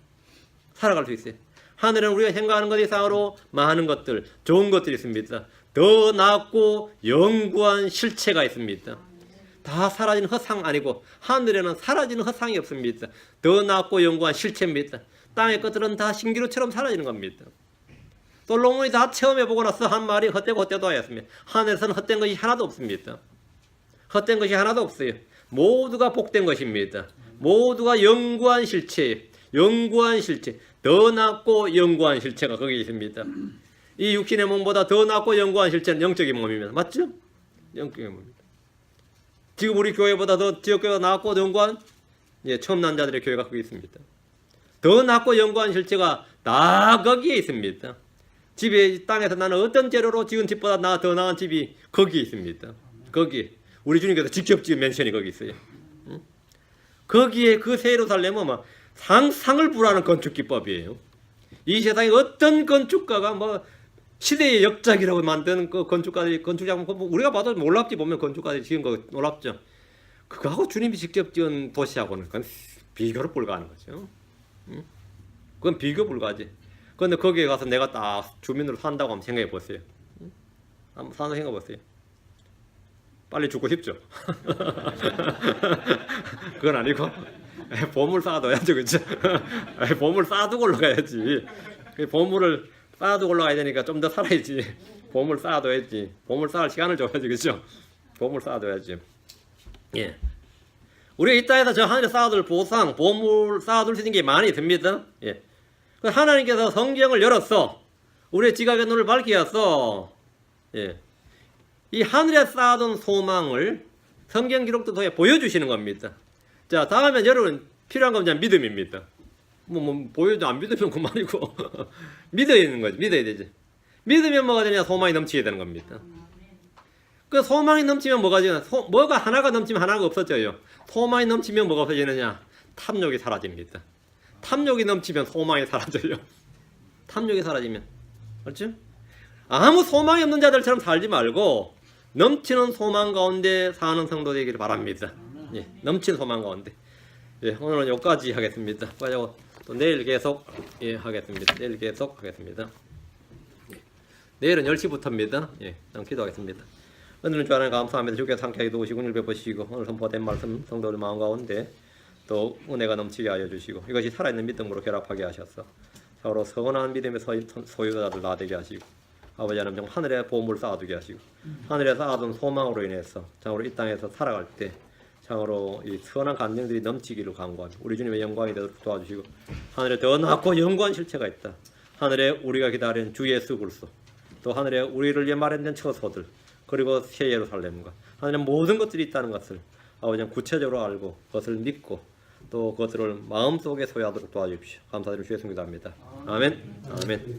살아갈 수 있어요. 하늘은 우리가 생각하는 것 이상으로 많은 것들, 좋은 것들이 있습니다. 더 낫고 영구한 실체가 있습니다. 다 사라지는 허상 아니고 하늘에는 사라지는 허상이 없습니다. 더 낫고 영구한 실체입니다. 땅의 것들은 다 신기루처럼 사라지는 겁니다. 솔로몬이 다 체험해보고 나서 한 말이 헛되고 헛되도 하였습니다. 하늘에서는 헛된 것이 하나도 없습니다. 헛된 것이 하나도 없어요. 모두가 복된 것입니다. 모두가 영구한 실체예요. 영구한 실체, 더 낫고 영구한 실체가 거기 있습니다. 이 육신의 몸보다 더 낫고 영구한 실체는 영적인 몸입니다. 맞죠? 영적인 몸입니다. 지금 우리 교회보다 더 지역교회가 낫고 영구한 처음 난 자들의 교회가 거기 있습니다. 더 낫고 영구한 실체가 다 거기에 있습니다. 집에 땅에서 나는 어떤 재료로 지은 집보다 더 나은 집이 거기에 있습니다. 거기 우리 주님께서 직접 지은 맨션이 거기 있어요. 거기에 그 새 예루살렘은 막 상상을 불하는 건축 기법이에요. 이 세상에 어떤 건축가가 뭐 시대의 역작이라고 만드는 그 건축작품 우리가 봐도 놀랍지. 보면 건축가들이 지은 거 놀랍죠. 그거하고 주님이 직접 지은 도시하고는 그건 비교로 불가하는 거죠. 응? 그건 비교 불가지. 그런데 거기에 가서 내가 딱 주민으로 산다고 한번 생각해 보세요. 응? 한번 산다고 생각해 보세요. 빨리 죽고 싶죠. 그건 아니고 보물 쌓아둬야죠, 그렇죠? 보물 쌓아두고 올라가야지. 보물을 쌓아두고 올라가야 되니까 좀 더 살아야지. 보물 쌓아둬야지. 보물 쌓을 시간을 줘야지, 그렇죠? 보물 쌓아둬야지. 예. 우리가 이 땅에서 저 하늘에 쌓아둘 보상, 보물 쌓아둘 수 있는 게 많이 있습니다. 예. 하나님께서 성경을 열었어. 우리의 지각의 눈을 밝게 하소. 예. 이 하늘에 쌓아둔 소망을 성경 기록도 통해 보여주시는 겁니다. 자, 다음엔 여러분 필요한 건 그냥 믿음입니다. 보여도 안 믿으면 그만이고 믿어야 되는 거지. 믿어야 되지. 믿으면 뭐가 되냐? 소망이 넘치게 되는 겁니다. 그 소망이 넘치면 뭐가 되냐? 뭐가 하나가 넘치면 하나가 없어져요. 소망이 넘치면 뭐가 없어지느냐? 탐욕이 사라집니다. 탐욕이 넘치면 소망이 사라져요. 탐욕이 사라지면. 그렇죠? 아무 소망이 없는 자들처럼 살지 말고 넘치는 소망 가운데 사는 성도 되기를 바랍니다. 예, 넘치는 소망 가운데. 예, 오늘은 여기까지 하겠습니다. 또 내일 계속 하겠습니다. 내일 계속 하겠습니다. 예, 내일은 10시부터입니다. 예, 기도하겠습니다. 오늘은 주하나님 감사합니다. 주께서 함께 도우시고 은혜를 베푸시고 오늘 선포된 말씀 성도들 마음 가운데 또 은혜가 넘치게 하여 주시고 이것이 살아있는 믿음으로 결합하게 하셔서 서로 선한 믿음의 소유자들 나되게 하시고 아버지 하나님 정 하늘에 보물 쌓아두게 하시고 하늘에 쌓아둔 소망으로 인해서 참으로 이 땅에서 살아갈 때 참으로 이 선한 감정들이 넘치기를 간구하며 우리 주님의 영광이 되도록 도와주시고 하늘에 더 낮고 영광 실체가 있다. 하늘에 우리가 기다리는 주 예수 그리스도 또 하늘에 우리를 위해 마련된 처소들 그리고 새 예루살렘과 하늘에 모든 것들이 있다는 것을 아버지 구체적으로 알고 그것을 믿고 또 그것들을 마음속에 소유하도록 도와주십시오. 감사드리고 주의 성기도합니다. 아멘. 아멘.